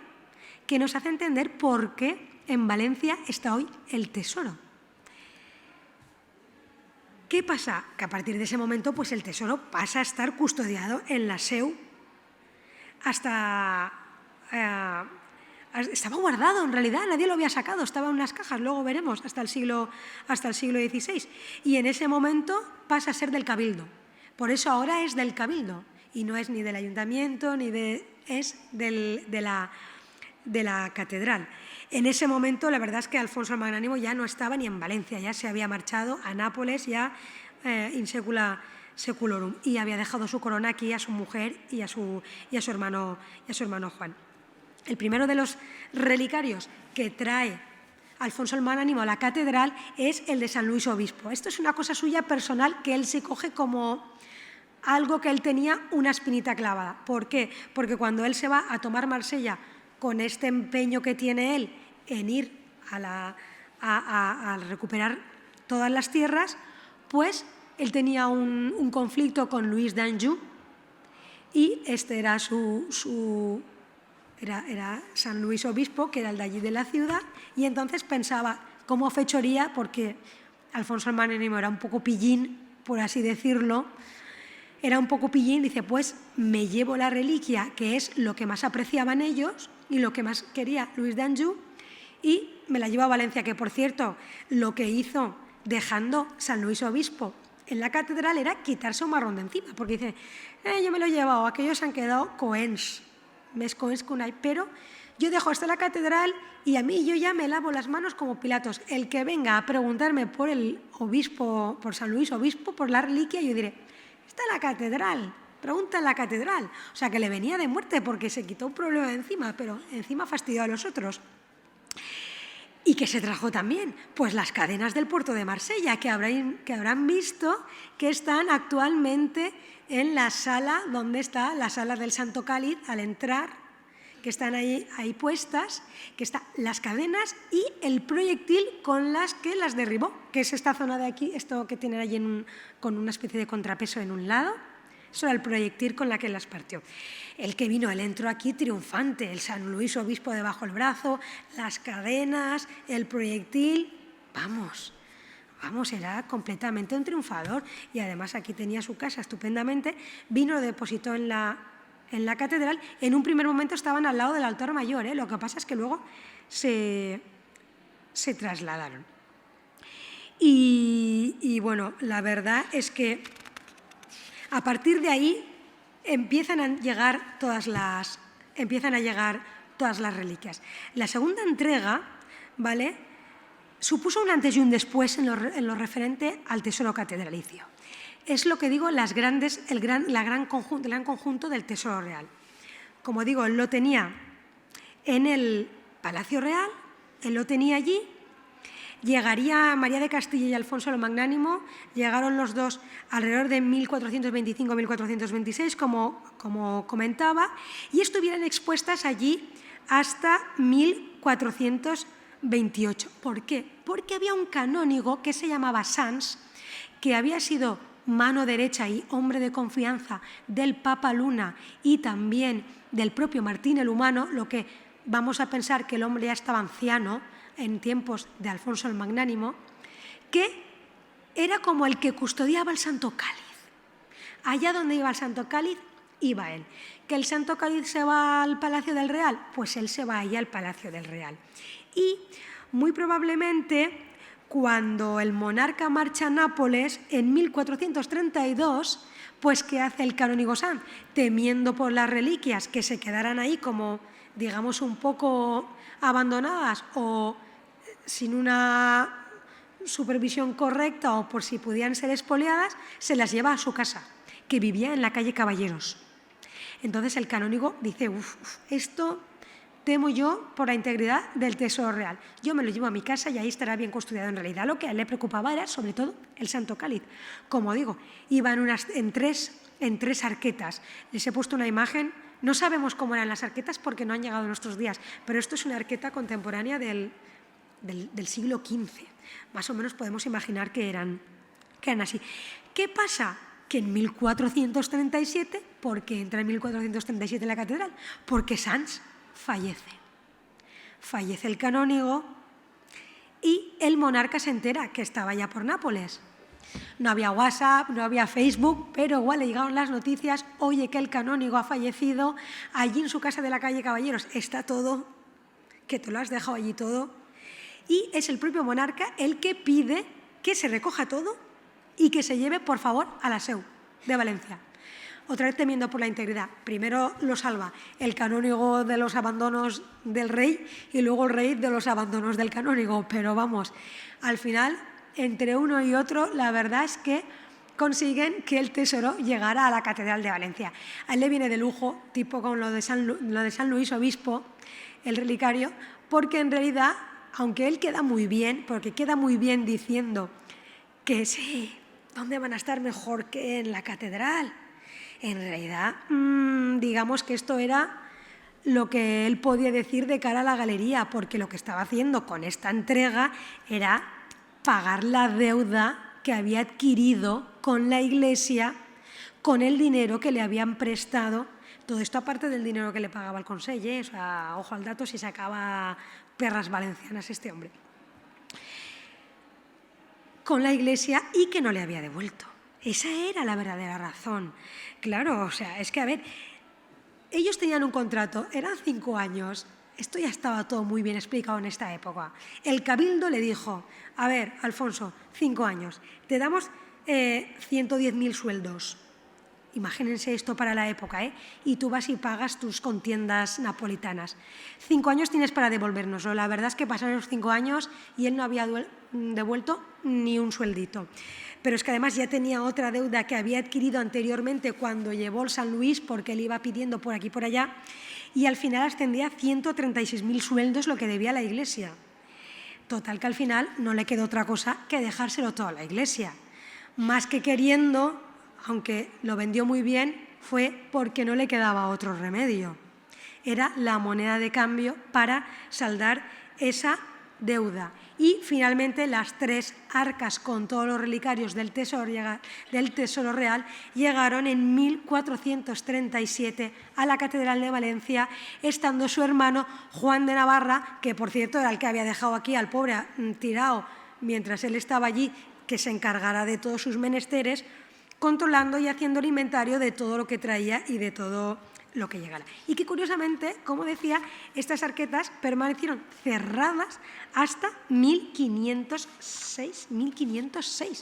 que nos hace entender por qué en Valencia está hoy el tesoro. ¿Qué pasa? Que a partir de ese momento pues el tesoro pasa a estar custodiado en la SEU hasta... estaba guardado en realidad, nadie lo había sacado, estaba en unas cajas, luego veremos, hasta el siglo XVI. Y en ese momento pasa a ser del Cabildo. Por eso ahora es del Cabildo y no es ni del Ayuntamiento, es de la catedral. En ese momento la verdad es que Alfonso el Magnánimo ya no estaba ni en Valencia, ya se había marchado a Nápoles ya in secula seculorum y había dejado su corona aquí a su mujer y a su hermano Juan. El primero de los relicarios que trae Alfonso el Magnánimo a la catedral es el de San Luis Obispo. Esto es una cosa suya personal que él se coge como algo que él tenía una espinita clavada. ¿Por qué? Porque cuando él se va a tomar Marsella con este empeño que tiene él en ir a recuperar todas las tierras, pues él tenía un conflicto con Luis d'Anjou y este era era San Luis Obispo, que era el de allí de la ciudad, y entonces pensaba como fechoría, porque Alfonso el Magnánimo era un poco pillín, por así decirlo, era un poco pillín, dice, pues me llevo la reliquia, que es lo que más apreciaban ellos y lo que más quería Luis d'Anjou, y me la llevo a Valencia, que por cierto, lo que hizo dejando San Luis Obispo en la catedral era quitarse un marrón de encima, porque dice, yo me lo he llevado, aquellos se han quedado coens, mes coens con ahí, pero yo dejo hasta la catedral y a mí yo ya me lavo las manos como Pilatos. El que venga a preguntarme por el obispo, por San Luis Obispo, por la reliquia, yo diré, está en la catedral, pregunta en la catedral. O sea, que le venía de muerte porque se quitó un problema de encima, pero encima fastidió a los otros. ¿Y qué se trajo también? Pues las cadenas del puerto de Marsella, que habrán visto que están actualmente en la sala, donde está la sala del Santo Cáliz, al entrar, que están ahí puestas, que están las cadenas y el proyectil con las que las derribó, que es esta zona de aquí, esto que tienen allí con una especie de contrapeso en un lado, eso era el proyectil con la que las partió. Él entró aquí triunfante, el San Luis Obispo debajo del brazo, las cadenas, el proyectil, vamos, era completamente un triunfador y además aquí tenía su casa estupendamente, vino, lo depositó en la catedral, en un primer momento estaban al lado del altar mayor, lo que pasa es que luego se trasladaron. Y bueno, la verdad es que a partir de ahí empiezan a llegar todas las reliquias. La segunda entrega, ¿vale?, supuso un antes y un después en lo referente al tesoro catedralicio. Es lo que digo, el gran conjunto del tesoro real. Como digo, él lo tenía en el Palacio Real, él lo tenía allí. Llegaría María de Castilla y Alfonso el Magnánimo, llegaron los dos alrededor de 1425-1426, como comentaba, y estuvieron expuestas allí hasta 1428. ¿Por qué? Porque había un canónigo que se llamaba Sans, que había sido mano derecha y hombre de confianza del Papa Luna y también del propio Martín el Humano, lo que vamos a pensar que el hombre ya estaba anciano en tiempos de Alfonso el Magnánimo, que era como el que custodiaba el Santo Cáliz. Allá donde iba el Santo Cáliz, iba él. ¿Que el Santo Cáliz se va al Palacio del Real? Pues él se va allá al Palacio del Real. Y muy probablemente cuando el monarca marcha a Nápoles en 1432, pues ¿qué hace el canónigo Sanz? Temiendo por las reliquias que se quedaran ahí como, digamos, un poco abandonadas o sin una supervisión correcta o por si podían ser expoliadas, se las lleva a su casa, que vivía en la calle Caballeros. Entonces el canónigo dice, esto temo yo por la integridad del tesoro real. Yo me lo llevo a mi casa y ahí estará bien custodiado. En realidad lo que a él le preocupaba era sobre todo el Santo Cáliz. Como digo, iba en tres arquetas. Les he puesto una imagen, no sabemos cómo eran las arquetas porque no han llegado a nuestros días, pero esto es una arqueta contemporánea del siglo XV. Más o menos podemos imaginar que eran así. ¿Qué pasa? Que en 1437, ¿por qué entra en 1437 en la catedral? Porque Sanz fallece. Fallece el canónigo y el monarca se entera que estaba ya por Nápoles. No había WhatsApp, no había Facebook, pero igual le llegaron las noticias, oye, que el canónigo ha fallecido, allí en su casa de la calle Caballeros está todo, que te lo has dejado allí todo. Y es el propio monarca el que pide que se recoja todo y que se lleve, por favor, a la SEU de Valencia. Otra vez temiendo por la integridad. Primero lo salva el canónigo de los abandonos del rey y luego el rey de los abandonos del canónigo. Pero vamos, al final, entre uno y otro, la verdad es que consiguen que el tesoro llegara a la Catedral de Valencia. A él le viene de lujo, tipo con lo de San Luis Obispo, el relicario, porque en realidad, aunque él queda muy bien, porque queda muy bien diciendo que sí, ¿dónde van a estar mejor que en la catedral? En realidad, digamos que esto era lo que él podía decir de cara a la galería, porque lo que estaba haciendo con esta entrega era pagar la deuda que había adquirido con la Iglesia, con el dinero que le habían prestado. Todo esto aparte del dinero que le pagaba el Consell, o sea, ojo al dato si sacaba perras valencianas este hombre. Con la Iglesia y que no le había devuelto. Esa era la verdadera razón. Claro, o sea, es que, a ver, ellos tenían un contrato, eran 5 años, esto ya estaba todo muy bien explicado en esta época. El Cabildo le dijo, a ver, Alfonso, 5 años, te damos 110.000 sueldos. Imagínense esto para la época, ¿eh? Y tú vas y pagas tus contiendas napolitanas. 5 años tienes para devolvérnoslo. La verdad es que pasaron los 5 años y él no había devuelto ni un sueldito. Pero es que además ya tenía otra deuda que había adquirido anteriormente cuando llevó el San Luis, porque él iba pidiendo por aquí y por allá, y al final ascendía a 136.000 sueldos lo que debía a la Iglesia. Total que al final no le quedó otra cosa que dejárselo todo a la Iglesia. Más que queriendo, aunque lo vendió muy bien, fue porque no le quedaba otro remedio. Era la moneda de cambio para saldar esa deuda. Y finalmente las 3 arcas con todos los relicarios del Tesoro Real llegaron en 1437 a la Catedral de Valencia, estando su hermano Juan de Navarra, que por cierto era el que había dejado aquí al pobre tirado mientras él estaba allí, que se encargara de todos sus menesteres, controlando y haciendo el inventario de todo lo que traía y de todo lo que llegara. Y que curiosamente, como decía, estas arquetas permanecieron cerradas hasta 1506.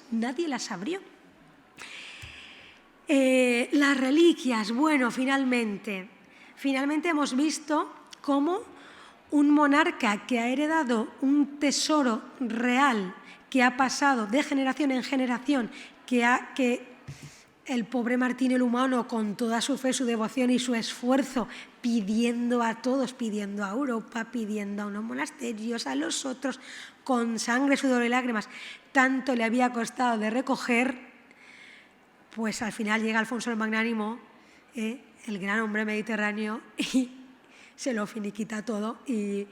Nadie las abrió. Las reliquias, bueno, finalmente hemos visto cómo un monarca que ha heredado un tesoro real que ha pasado de generación en generación, que el pobre Martín el Humano, con toda su fe, su devoción y su esfuerzo, pidiendo a todos, pidiendo a Europa, pidiendo a unos monasterios, a los otros, con sangre, sudor y lágrimas, tanto le había costado de recoger, pues al final llega Alfonso el Magnánimo, el gran hombre mediterráneo, y se lo finiquita todo y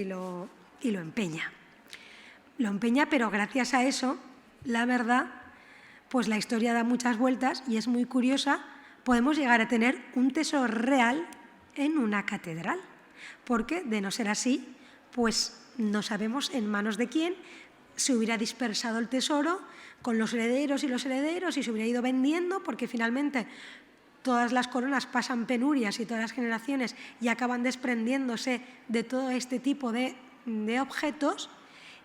lo empeña. Lo empeña, pero gracias a eso, la verdad, pues la historia da muchas vueltas y es muy curiosa, podemos llegar a tener un tesoro real en una catedral, porque de no ser así, pues no sabemos en manos de quién, se hubiera dispersado el tesoro con los herederos y se hubiera ido vendiendo, porque finalmente todas las coronas pasan penurias y todas las generaciones y acaban desprendiéndose de todo este tipo de objetos,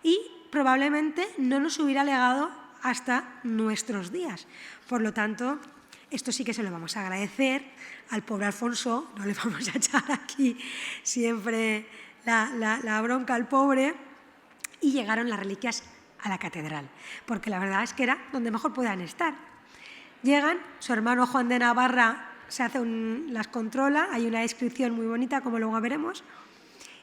y probablemente no nos hubiera legado hasta nuestros días. Por lo tanto, esto sí que se lo vamos a agradecer al pobre Alfonso, no le vamos a echar aquí siempre la bronca al pobre, y llegaron las reliquias a la catedral, porque la verdad es que era donde mejor podían estar. Llegan, su hermano Juan de Navarra las controla, hay una descripción muy bonita, como luego veremos,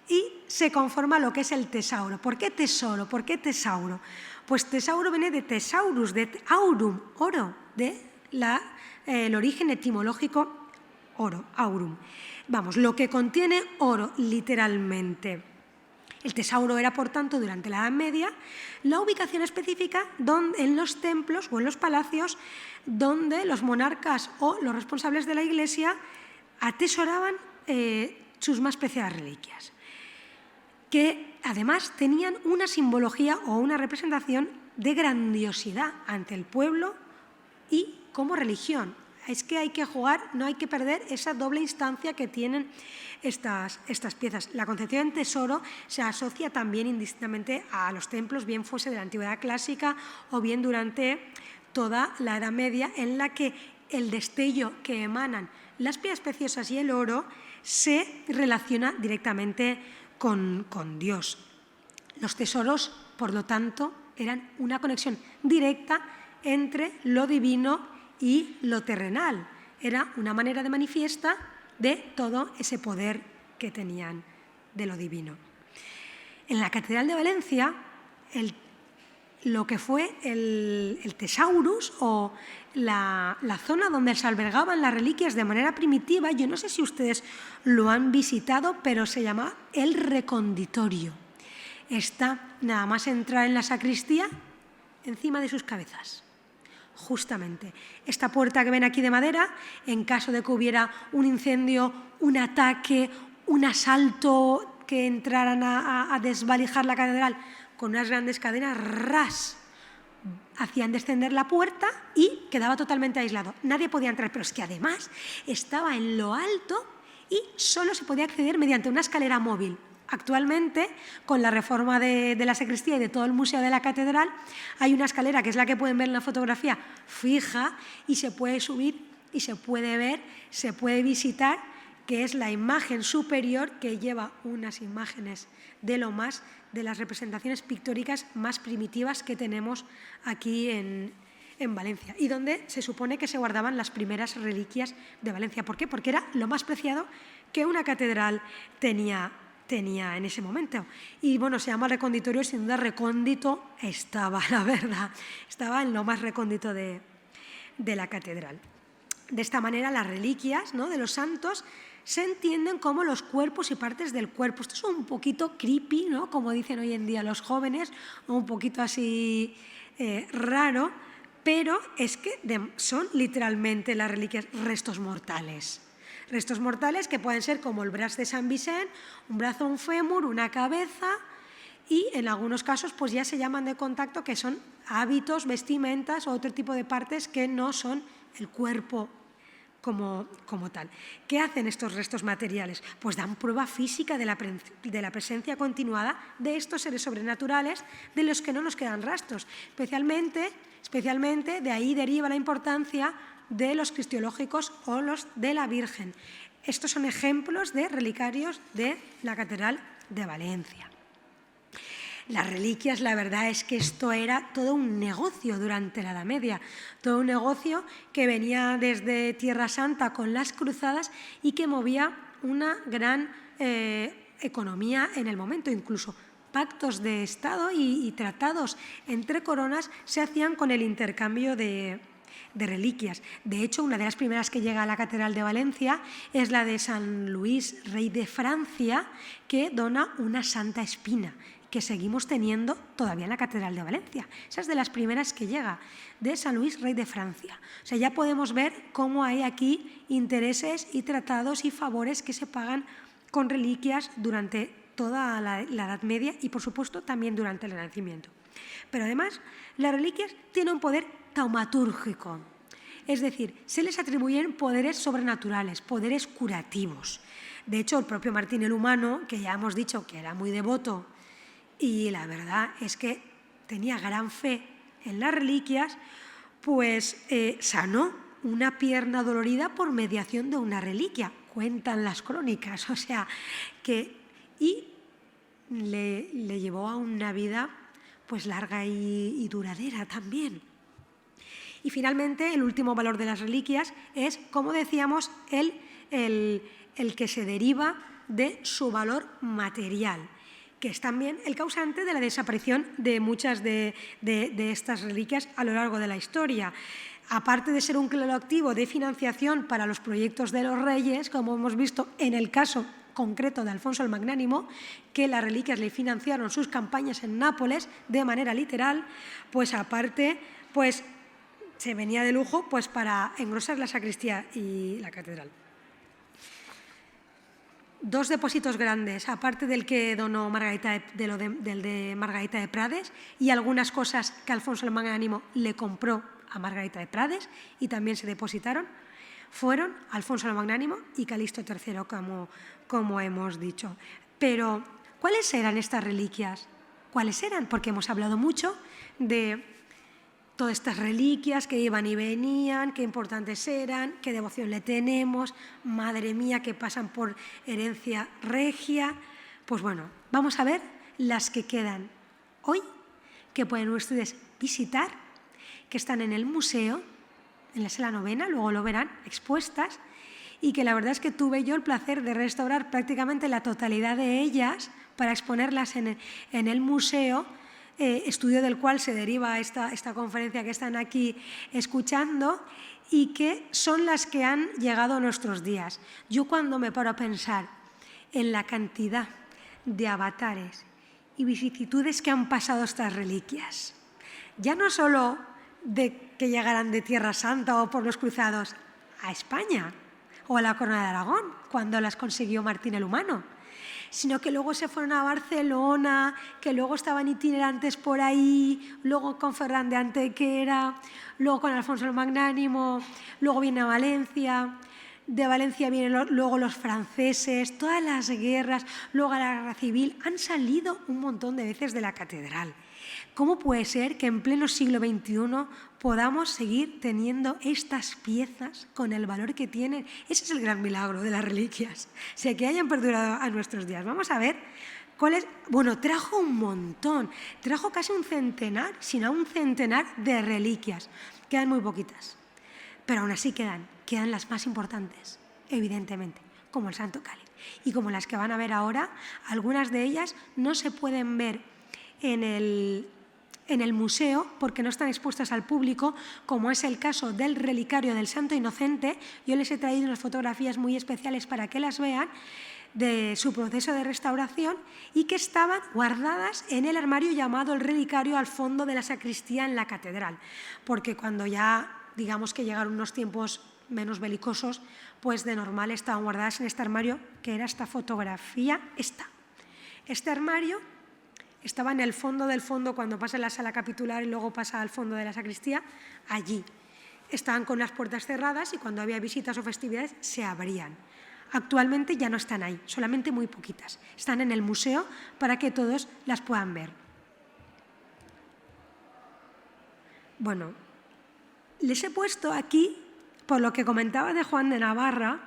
y se conforma lo que es el tesauro. ¿Por qué tesoro? ¿Por qué tesauro? Pues tesauro viene de tesaurus, de aurum, oro, el origen etimológico oro, aurum. Vamos, lo que contiene oro, literalmente. El tesauro era, por tanto, durante la Edad Media, la ubicación específica en los templos o en los palacios donde los monarcas o los responsables de la Iglesia atesoraban sus más preciadas reliquias, que además tenían una simbología o una representación de grandiosidad ante el pueblo y como religión. Es que hay que jugar, no hay que perder esa doble instancia que tienen estas piezas. La concepción de tesoro se asocia también indistintamente a los templos, bien fuese de la antigüedad clásica o bien durante toda la Edad Media, en la que el destello que emanan las piedras preciosas y el oro se relaciona directamente con Dios. Los tesoros, por lo tanto, eran una conexión directa entre lo divino y lo terrenal. Era una manera de manifiesta de todo ese poder que tenían de lo divino. En la Catedral de Valencia, lo que fue el tesaurus o la zona donde se albergaban las reliquias de manera primitiva, yo no sé si ustedes lo han visitado, pero se llama el reconditorio. Está nada más entrar en la sacristía, encima de sus cabezas. Justamente, esta puerta que ven aquí de madera, en caso de que hubiera un incendio, un ataque, un asalto, que entraran a desvalijar la catedral con unas grandes cadenas, ras, hacían descender la puerta y quedaba totalmente aislado. Nadie podía entrar, pero es que además estaba en lo alto y solo se podía acceder mediante una escalera móvil. Actualmente, con la reforma de la sacristía y de todo el museo de la catedral, hay una escalera, que es la que pueden ver en la fotografía, fija, y se puede subir y se puede ver, se puede visitar, que es la imagen superior que lleva unas imágenes de las representaciones pictóricas más primitivas que tenemos aquí en Valencia, y donde se supone que se guardaban las primeras reliquias de Valencia. ¿Por qué? Porque era lo más preciado que una catedral tenía en ese momento. Y bueno, se llama reconditorio, sin duda recóndito estaba, la verdad. Estaba en lo más recóndito de la catedral. De esta manera, las reliquias, ¿no?, de los santos se entienden como los cuerpos y partes del cuerpo. Esto es un poquito creepy, ¿no?, como dicen hoy en día los jóvenes, un poquito así raro, pero es que son literalmente las reliquias restos mortales. Restos mortales que pueden ser como el braç de Sant Vicent, un brazo, un fémur, una cabeza, y en algunos casos pues ya se llaman de contacto, que son hábitos, vestimentas o otro tipo de partes que no son el cuerpo como tal. ¿Qué hacen estos restos materiales? Pues dan prueba física de la presencia continuada de estos seres sobrenaturales, de los que no nos quedan rastros. Especialmente de ahí deriva la importancia de los cristiológicos o los de la Virgen. Estos son ejemplos de relicarios de la Catedral de Valencia. Las reliquias, la verdad es que esto era todo un negocio durante la Edad Media, todo un negocio que venía desde Tierra Santa con las cruzadas y que movía una gran economía en el momento. Incluso pactos de Estado y tratados entre coronas se hacían con el intercambio de reliquias. De hecho, una de las primeras que llega a la Catedral de Valencia es la de San Luis, rey de Francia, que dona una santa espina, que seguimos teniendo todavía en la Catedral de Valencia. Esa es de las primeras que llega, de San Luis, rey de Francia. O sea, ya podemos ver cómo hay aquí intereses y tratados y favores que se pagan con reliquias durante toda la Edad Media y, por supuesto, también durante el Renacimiento. Pero además, las reliquias tienen un poder taumatúrgico. Es decir, se les atribuyen poderes sobrenaturales, poderes curativos. De hecho, el propio Martín el Humano, que ya hemos dicho que era muy devoto y la verdad es que tenía gran fe en las reliquias, pues sanó una pierna dolorida por mediación de una reliquia, cuentan las crónicas, o sea, y le llevó a una vida pues larga y duradera también. Y finalmente, el último valor de las reliquias es, como decíamos, el que se deriva de su valor material, que es también el causante de la desaparición de muchas de estas reliquias a lo largo de la historia. Aparte de ser un claro activo de financiación para los proyectos de los reyes, como hemos visto en el caso concreto de Alfonso el Magnánimo, que las reliquias le financiaron sus campañas en Nápoles de manera literal, pues aparte, pues se venía de lujo pues para engrosar la sacristía y la catedral. Dos depósitos grandes, aparte del que donó del de Margarita de Prades, y algunas cosas que Alfonso el Magnánimo le compró a Margarita de Prades y también se depositaron, fueron Alfonso el Magnánimo y Calixto III, como hemos dicho. Pero, ¿cuáles eran estas reliquias? ¿Cuáles eran? Porque hemos hablado mucho de todas estas reliquias que iban y venían, qué importantes eran, qué devoción le tenemos, madre mía, que pasan por herencia regia. Pues bueno, vamos a ver las que quedan hoy, que pueden ustedes visitar, que están en el museo, en la sala novena, luego lo verán, expuestas, y que la verdad es que tuve yo el placer de restaurar prácticamente la totalidad de ellas para exponerlas en el museo, estudio del cual se deriva esta conferencia que están aquí escuchando y que son las que han llegado a nuestros días. Yo cuando me paro a pensar en la cantidad de avatares y vicisitudes que han pasado estas reliquias, ya no solo de que llegaran de Tierra Santa o por los cruzados a España o a la Corona de Aragón, cuando las consiguió Martín el Humano, sino que luego se fueron a Barcelona, que luego estaban itinerantes por ahí, luego con Ferran de Antequera, luego con Alfonso el Magnánimo, luego viene a Valencia, de Valencia vienen luego los franceses, todas las guerras, luego a la guerra civil, han salido un montón de veces de la catedral. ¿Cómo puede ser que en pleno siglo XXI podamos seguir teniendo estas piezas con el valor que tienen? Ese es el gran milagro de las reliquias, o sea, que hayan perdurado a nuestros días. Vamos a ver cuáles. Bueno, trajo un montón, trajo casi un centenar, si no un centenar de reliquias. Quedan muy poquitas, pero aún así quedan las más importantes, evidentemente, como el Santo Cáliz. Y como las que van a ver ahora, algunas de ellas no se pueden ver en el museo porque no están expuestas al público, como es el caso del relicario del Santo Inocente. Yo les he traído unas fotografías muy especiales para que las vean de su proceso de restauración y que estaban guardadas en el armario llamado el relicario al fondo de la sacristía en la catedral, porque cuando ya digamos que llegaron unos tiempos menos belicosos, pues de normal estaban guardadas en este armario, que era esta fotografía, Este armario estaba en el fondo del fondo cuando pasa en la sala capitular y luego pasa al fondo de la sacristía, allí. Estaban con las puertas cerradas y cuando había visitas o festividades se abrían. Actualmente ya no están ahí, solamente muy poquitas. Están en el museo para que todos las puedan ver. Bueno, les he puesto aquí, por lo que comentaba de Juan de Navarra,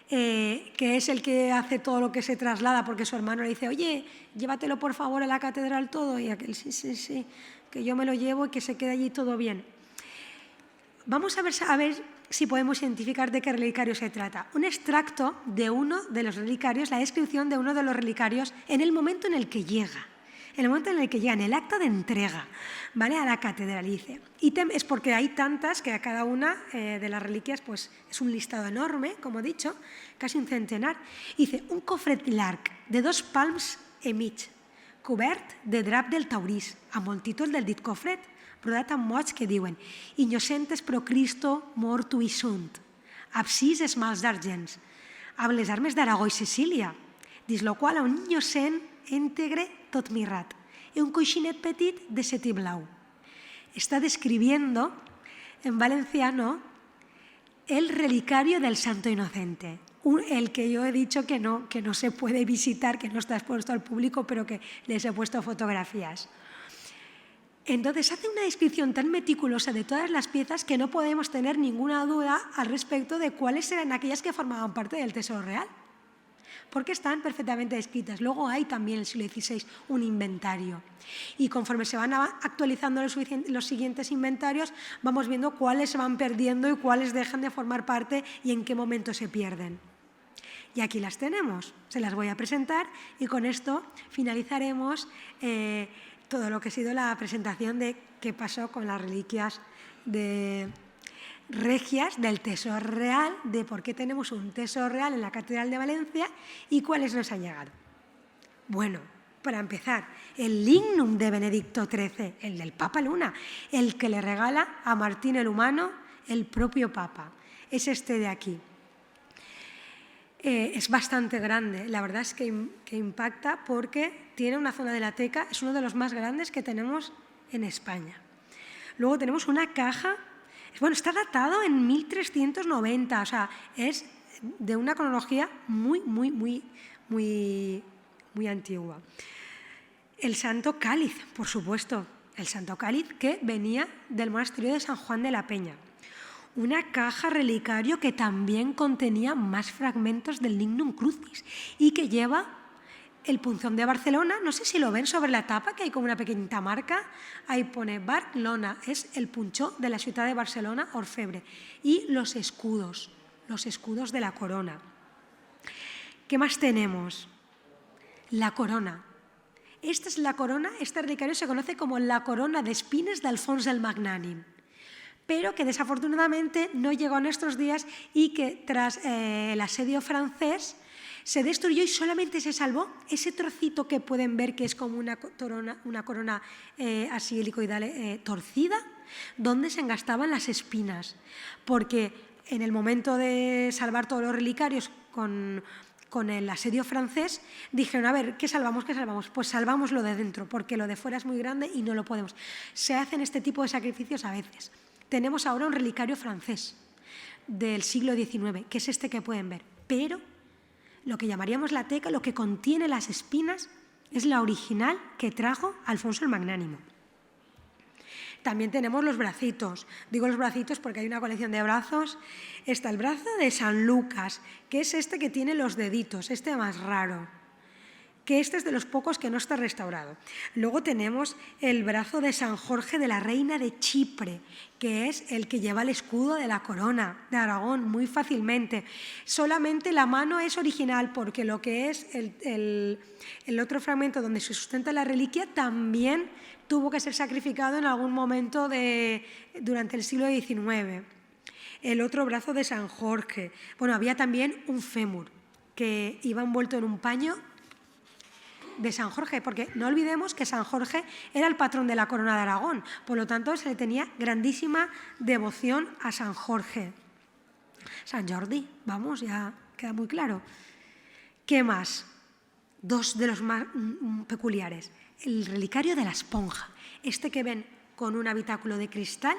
que es el que hace todo lo que se traslada, porque su hermano le dice, oye, llévatelo por favor a la catedral todo, y aquel, sí, que yo me lo llevo y que se quede allí todo bien. Vamos a ver si podemos identificar de qué relicario se trata. Un extracto de uno de los relicarios, la descripción de uno de los relicarios en el momento en el que llega. En el momento en el que llega, en el acta de entrega, ¿vale?, a la catedral. Dice, ítem es porque hay tantas que a cada una de las reliquias pues, es un listado enorme, como he dicho, casi un centenar. Dice, un cofret llarg de 2 palms i mig, cobert de drap del taurís, amb el títol del dit cofret, brodat amb mots que diuen Innocentes pro Cristo mortu i sunt, amb 6 esmalts d'argents, amb les armes d'Aragó i Sicília, dins lo qual a un innocent íntegre tot mirrat, un coixinet petit de Seti Blau. Está describiendo en valenciano el relicario del Santo Inocente, el que yo he dicho que no se puede visitar, que no está expuesto al público, pero que les he puesto fotografías. Entonces hace una descripción tan meticulosa de todas las piezas que no podemos tener ninguna duda al respecto de cuáles eran aquellas que formaban parte del Tesoro Real, porque están perfectamente descritas. Luego hay también en el siglo XVI un inventario y conforme se van actualizando los siguientes inventarios vamos viendo cuáles se van perdiendo y cuáles dejan de formar parte y en qué momento se pierden. Y aquí las tenemos, se las voy a presentar y con esto finalizaremos todo lo que ha sido la presentación de qué pasó con las reliquias regias del Tesoro Real, de por qué tenemos un Tesoro Real en la Catedral de Valencia y cuáles nos han llegado. Bueno, para empezar, el lignum de Benedicto XIII, el del Papa Luna, el que le regala a Martín el Humano el propio Papa. Es este de aquí. Es bastante grande, la verdad es que impacta porque tiene una zona de la teca, es uno de los más grandes que tenemos en España. Luego tenemos una caja, bueno, está datado en 1390, o sea, es de una cronología muy antigua. El Santo Cáliz, por supuesto, el Santo Cáliz que venía del monasterio de San Juan de la Peña. Una caja relicario que también contenía más fragmentos del Lignum Crucis y que lleva el punzón de Barcelona. No sé si lo ven sobre la tapa, que hay como una pequeñita marca. Ahí pone Barcelona, es el punxó de la ciudad de Barcelona, orfebre. Y los escudos de la corona. ¿Qué más tenemos? La corona. Esta es la corona, este relicario se conoce como la corona de espines d'Alfons el Magnànim, pero que desafortunadamente no llegó a nuestros días y que tras el asedio francés se destruyó y solamente se salvó ese trocito que pueden ver que es como una corona así helicoidal torcida, donde se engastaban las espinas, porque en el momento de salvar todos los relicarios con el asedio francés, dijeron, a ver, ¿qué salvamos? ¿Qué salvamos? Pues salvamos lo de dentro, porque lo de fuera es muy grande y no lo podemos. Se hacen este tipo de sacrificios a veces. Tenemos ahora un relicario francés del siglo XIX, que es este que pueden ver, pero lo que llamaríamos la teca, lo que contiene las espinas, es la original que trajo Alfonso el Magnánimo. También tenemos los bracitos. Digo los bracitos porque hay una colección de brazos. Está el brazo de San Lucas, que es este que tiene los deditos, este más raro, que este es de los pocos que no está restaurado. Luego tenemos el brazo de San Jorge de la Reina de Chipre, que es el que lleva el escudo de la corona de Aragón muy fácilmente. Solamente la mano es original porque lo que es el otro fragmento donde se sustenta la reliquia también tuvo que ser sacrificado en algún momento durante el siglo XIX. El otro brazo de San Jorge. Bueno, había también un fémur que iba envuelto en un paño de San Jorge, porque no olvidemos que San Jorge era el patrón de la corona de Aragón, por lo tanto se le tenía grandísima devoción a San Jorge. San Jordi, vamos, ya queda muy claro. ¿Qué más? Dos de los más peculiares. El relicario de la esponja, este que ven con un habitáculo de cristal,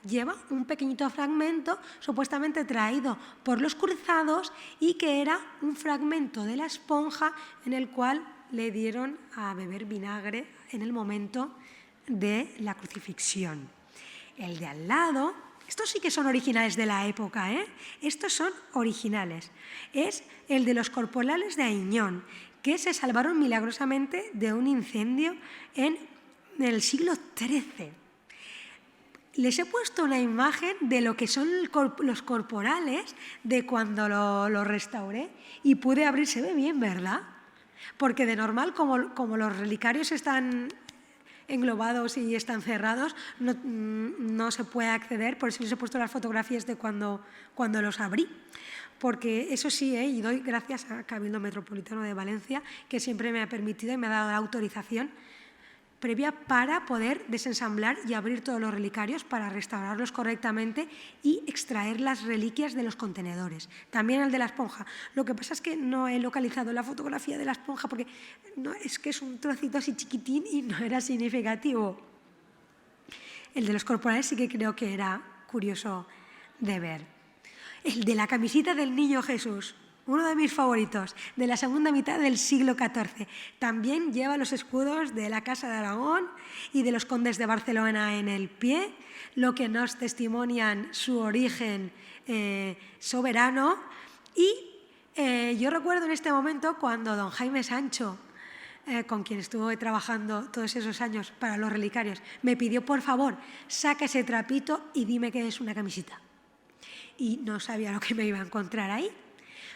lleva un pequeñito fragmento supuestamente traído por los cruzados y que era un fragmento de la esponja en el cual le dieron a beber vinagre en el momento de la crucifixión. El de al lado, estos sí que son originales de la época, estos son originales, es el de los corporales de Aviñón, que se salvaron milagrosamente de un incendio en el siglo XIII. Les he puesto una imagen de lo que son los corporales de cuando lo restauré y pude abrir, se ve bien, ¿verdad? Porque de normal, como los relicarios están englobados y están cerrados, no se puede acceder, por eso les he puesto las fotografías de cuando los abrí. Porque eso sí, y doy gracias al Cabildo Metropolitano de Valencia, que siempre me ha permitido y me ha dado la autorización previa para poder desensamblar y abrir todos los relicarios para restaurarlos correctamente y extraer las reliquias de los contenedores. También el de la esponja. Lo que pasa es que no he localizado la fotografía de la esponja porque no, es que es un trocito así chiquitín y no era significativo. El de los corporales sí que creo que era curioso de ver. El de la camisita del Niño Jesús. Uno de mis favoritos, de la segunda mitad del siglo XIV. También lleva los escudos de la Casa de Aragón y de los condes de Barcelona en el pie, lo que nos testimonian su origen soberano. Y yo recuerdo en este momento cuando don Jaime Sancho, con quien estuve trabajando todos esos años para los relicarios, me pidió, por favor, saca ese trapito y dime qué es una camisita. Y no sabía lo que me iba a encontrar ahí.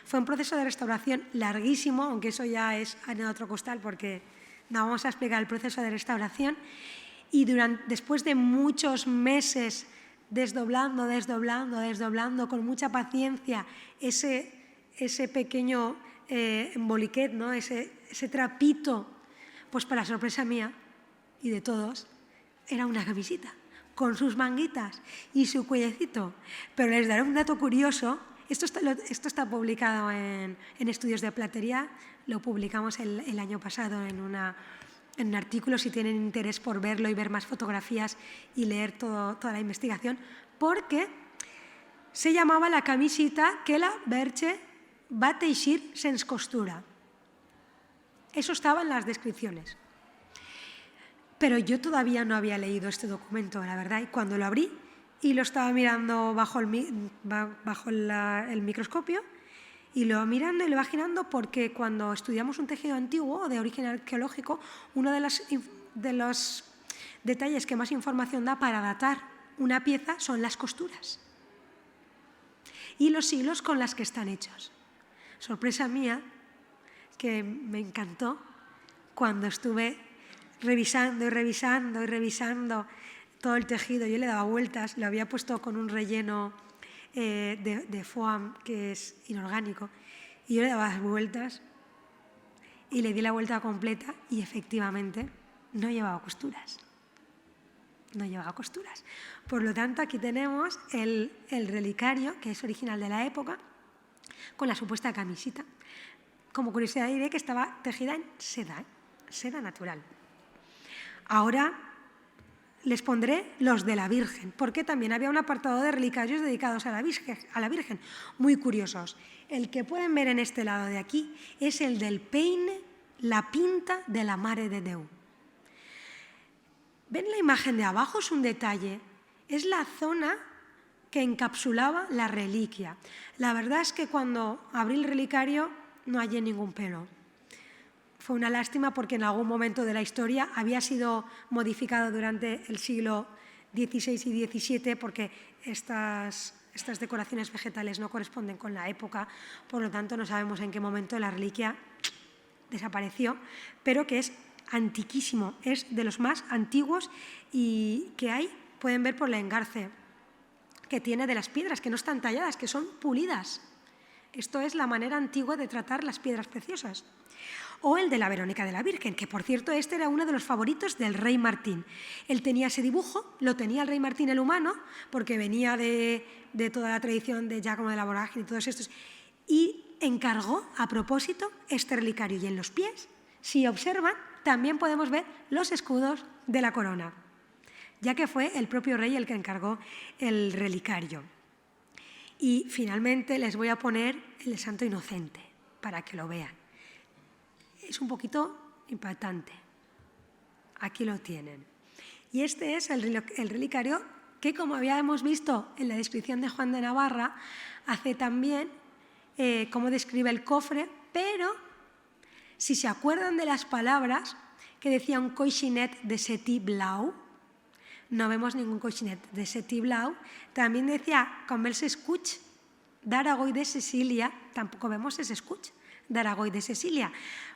Fue un proceso de restauración larguísimo, aunque eso ya es en otro costal porque no vamos a explicar el proceso de restauración. Y después de muchos meses desdoblando, con mucha paciencia, ese pequeño emboliquet, ¿no? ese trapito, pues para sorpresa mía y de todos, era una camisita con sus manguitas y su cuellecito. Pero les daré un dato curioso. Esto está publicado en Estudios de Platería, lo publicamos el año pasado en un artículo, si tienen interés por verlo y ver más fotografías y leer toda la investigación, porque se llamaba la camisita que la Verge va teixir sense costura. Eso estaba en las descripciones. Pero yo todavía no había leído este documento, la verdad, y cuando lo abrí, y lo estaba mirando bajo el microscopio y lo va mirando y lo va girando porque cuando estudiamos un tejido antiguo de origen arqueológico, uno de los detalles que más información da para datar una pieza son las costuras y los hilos con las que están hechos. Sorpresa mía, que me encantó cuando estuve revisando todo el tejido. Yo le daba vueltas, lo había puesto con un relleno de foam que es inorgánico y yo le daba vueltas y le di la vuelta completa y efectivamente no llevaba costuras. No llevaba costuras. Por lo tanto, aquí tenemos el relicario, que es original de la época, con la supuesta camisita. Como curiosidad diré que estaba tejida en seda natural. Ahora les pondré los de la Virgen, porque también había un apartado de relicarios dedicados a la Virgen, muy curiosos. El que pueden ver en este lado de aquí es el del peine, la pinta de la Mare de Déu. ¿Ven la imagen de abajo? Es un detalle. Es la zona que encapsulaba la reliquia. La verdad es que cuando abrí el relicario no hallé ningún pelo. Fue una lástima porque en algún momento de la historia había sido modificado durante el siglo XVI y XVII porque estas decoraciones vegetales no corresponden con la época, por lo tanto no sabemos en qué momento la reliquia desapareció, pero que es antiquísimo, es de los más antiguos y que hay, pueden ver por el engarce que tiene de las piedras, que no están talladas, que son pulidas. Esto es la manera antigua de tratar las piedras preciosas. O el de la Verónica de la Virgen, que por cierto este era uno de los favoritos del rey Martín. Él tenía ese dibujo, lo tenía el rey Martín el humano, porque venía de toda la tradición de Giacomo de la Voragine y todos estos, y encargó a propósito este relicario. Y en los pies, si observan, también podemos ver los escudos de la corona, ya que fue el propio rey el que encargó el relicario. Y finalmente les voy a poner el Santo Inocente, para que lo vean. Es un poquito impactante. Aquí lo tienen. Y este es el relicario que, como habíamos visto en la descripción de Juan de Navarra, hace también cómo describe el cofre, pero si se acuerdan de las palabras que decía un coixinet de setí blau, no vemos ningún coixinet de setí blau, también decía com els escuts d'Aragó y de Sicilia, tampoco vemos ese escuch de Aragó y de Sicilia.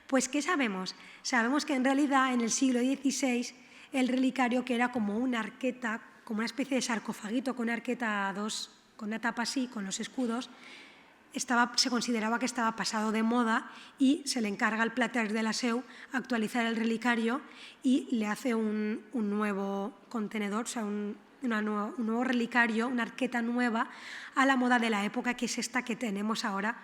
Pues, ¿qué sabemos? Sabemos que en realidad en el siglo XVI el relicario, que era como una arqueta, como una especie de sarcofaguito con una arqueta a dos, con una tapa así, con los escudos, se consideraba que estaba pasado de moda y se le encarga al Plateries de la Seu actualizar el relicario y le hace un nuevo contenedor, o sea, un nuevo relicario, una arqueta nueva a la moda de la época, que es esta que tenemos ahora,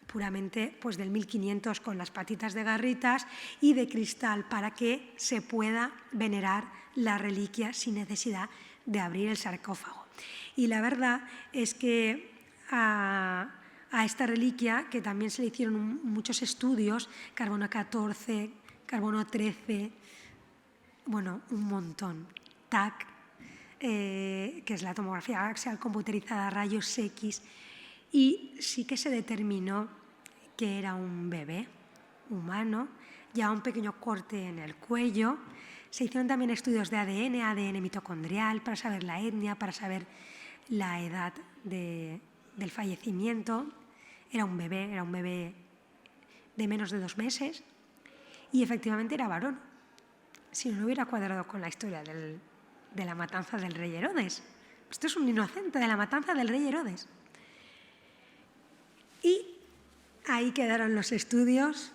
puramente pues del 1500, con las patitas de garritas y de cristal, para que se pueda venerar la reliquia sin necesidad de abrir el sarcófago. Y la verdad es que a esta reliquia, que también se le hicieron muchos estudios, carbono 14, carbono 13, bueno, un montón, TAC, que es la tomografía axial computerizada, rayos X, y sí que se determinó que era un bebé humano, ya un pequeño corte en el cuello. Se hicieron también estudios de ADN mitocondrial, para saber la etnia, para saber la edad del fallecimiento. Era un bebé de menos de 2 meses y efectivamente era varón. Si no hubiera cuadrado con la historia de la matanza del rey Herodes. Esto es un inocente de la matanza del rey Herodes. Y ahí quedaron los estudios.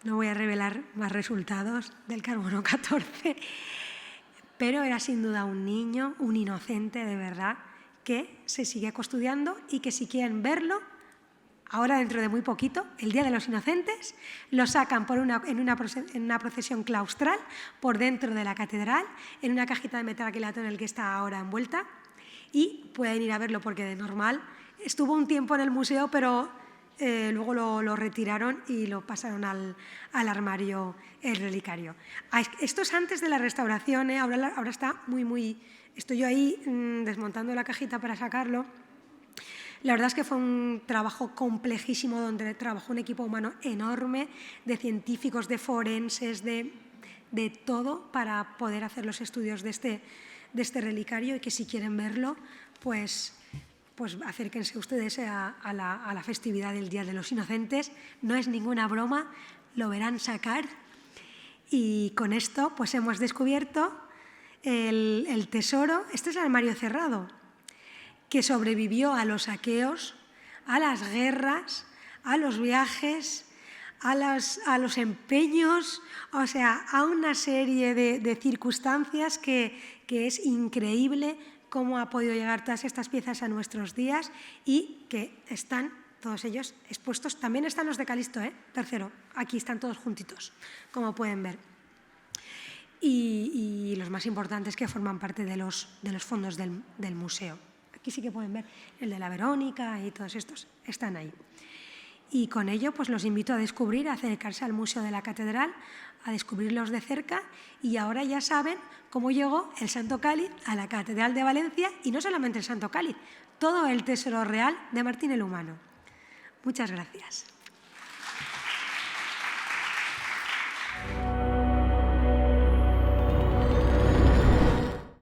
No voy a revelar más resultados del carbono 14, pero era sin duda un niño, un inocente de verdad, que se sigue custodiando y que si quieren verlo, ahora dentro de muy poquito, el Día de los Inocentes, lo sacan en una procesión claustral por dentro de la catedral, en una cajita de metacrilato en el que está ahora envuelta, y pueden ir a verlo porque de normal estuvo un tiempo en el museo, pero luego lo retiraron y lo pasaron al armario el relicario. Esto es antes de la restauración, ahora está muy... Estoy yo ahí desmontando la cajita para sacarlo. La verdad es que fue un trabajo complejísimo, donde trabajó un equipo humano enorme, de científicos, de forenses, de todo, para poder hacer los estudios de este relicario, y que si quieren verlo, pues acérquense ustedes a la festividad del Día de los Inocentes. No es ninguna broma, lo verán sacar. Y con esto pues hemos descubierto el tesoro. Este es el armario cerrado, que sobrevivió a los saqueos, a las guerras, a los viajes, a los empeños, o sea, a una serie de circunstancias que es increíble cómo ha podido llegar todas estas piezas a nuestros días, y que están todos ellos expuestos. También están los de Calixto III, aquí están todos juntitos, como pueden ver. Y los más importantes, que forman parte de los fondos del museo. Aquí sí que pueden ver el de la Verónica y todos estos están ahí. Y con ello pues los invito a descubrir, a acercarse al Museo de la Catedral, a descubrirlos de cerca, y ahora ya saben cómo llegó el Santo Cáliz a la Catedral de Valencia, y no solamente el Santo Cáliz, todo el tesoro real de Martín el Humano. Muchas gracias.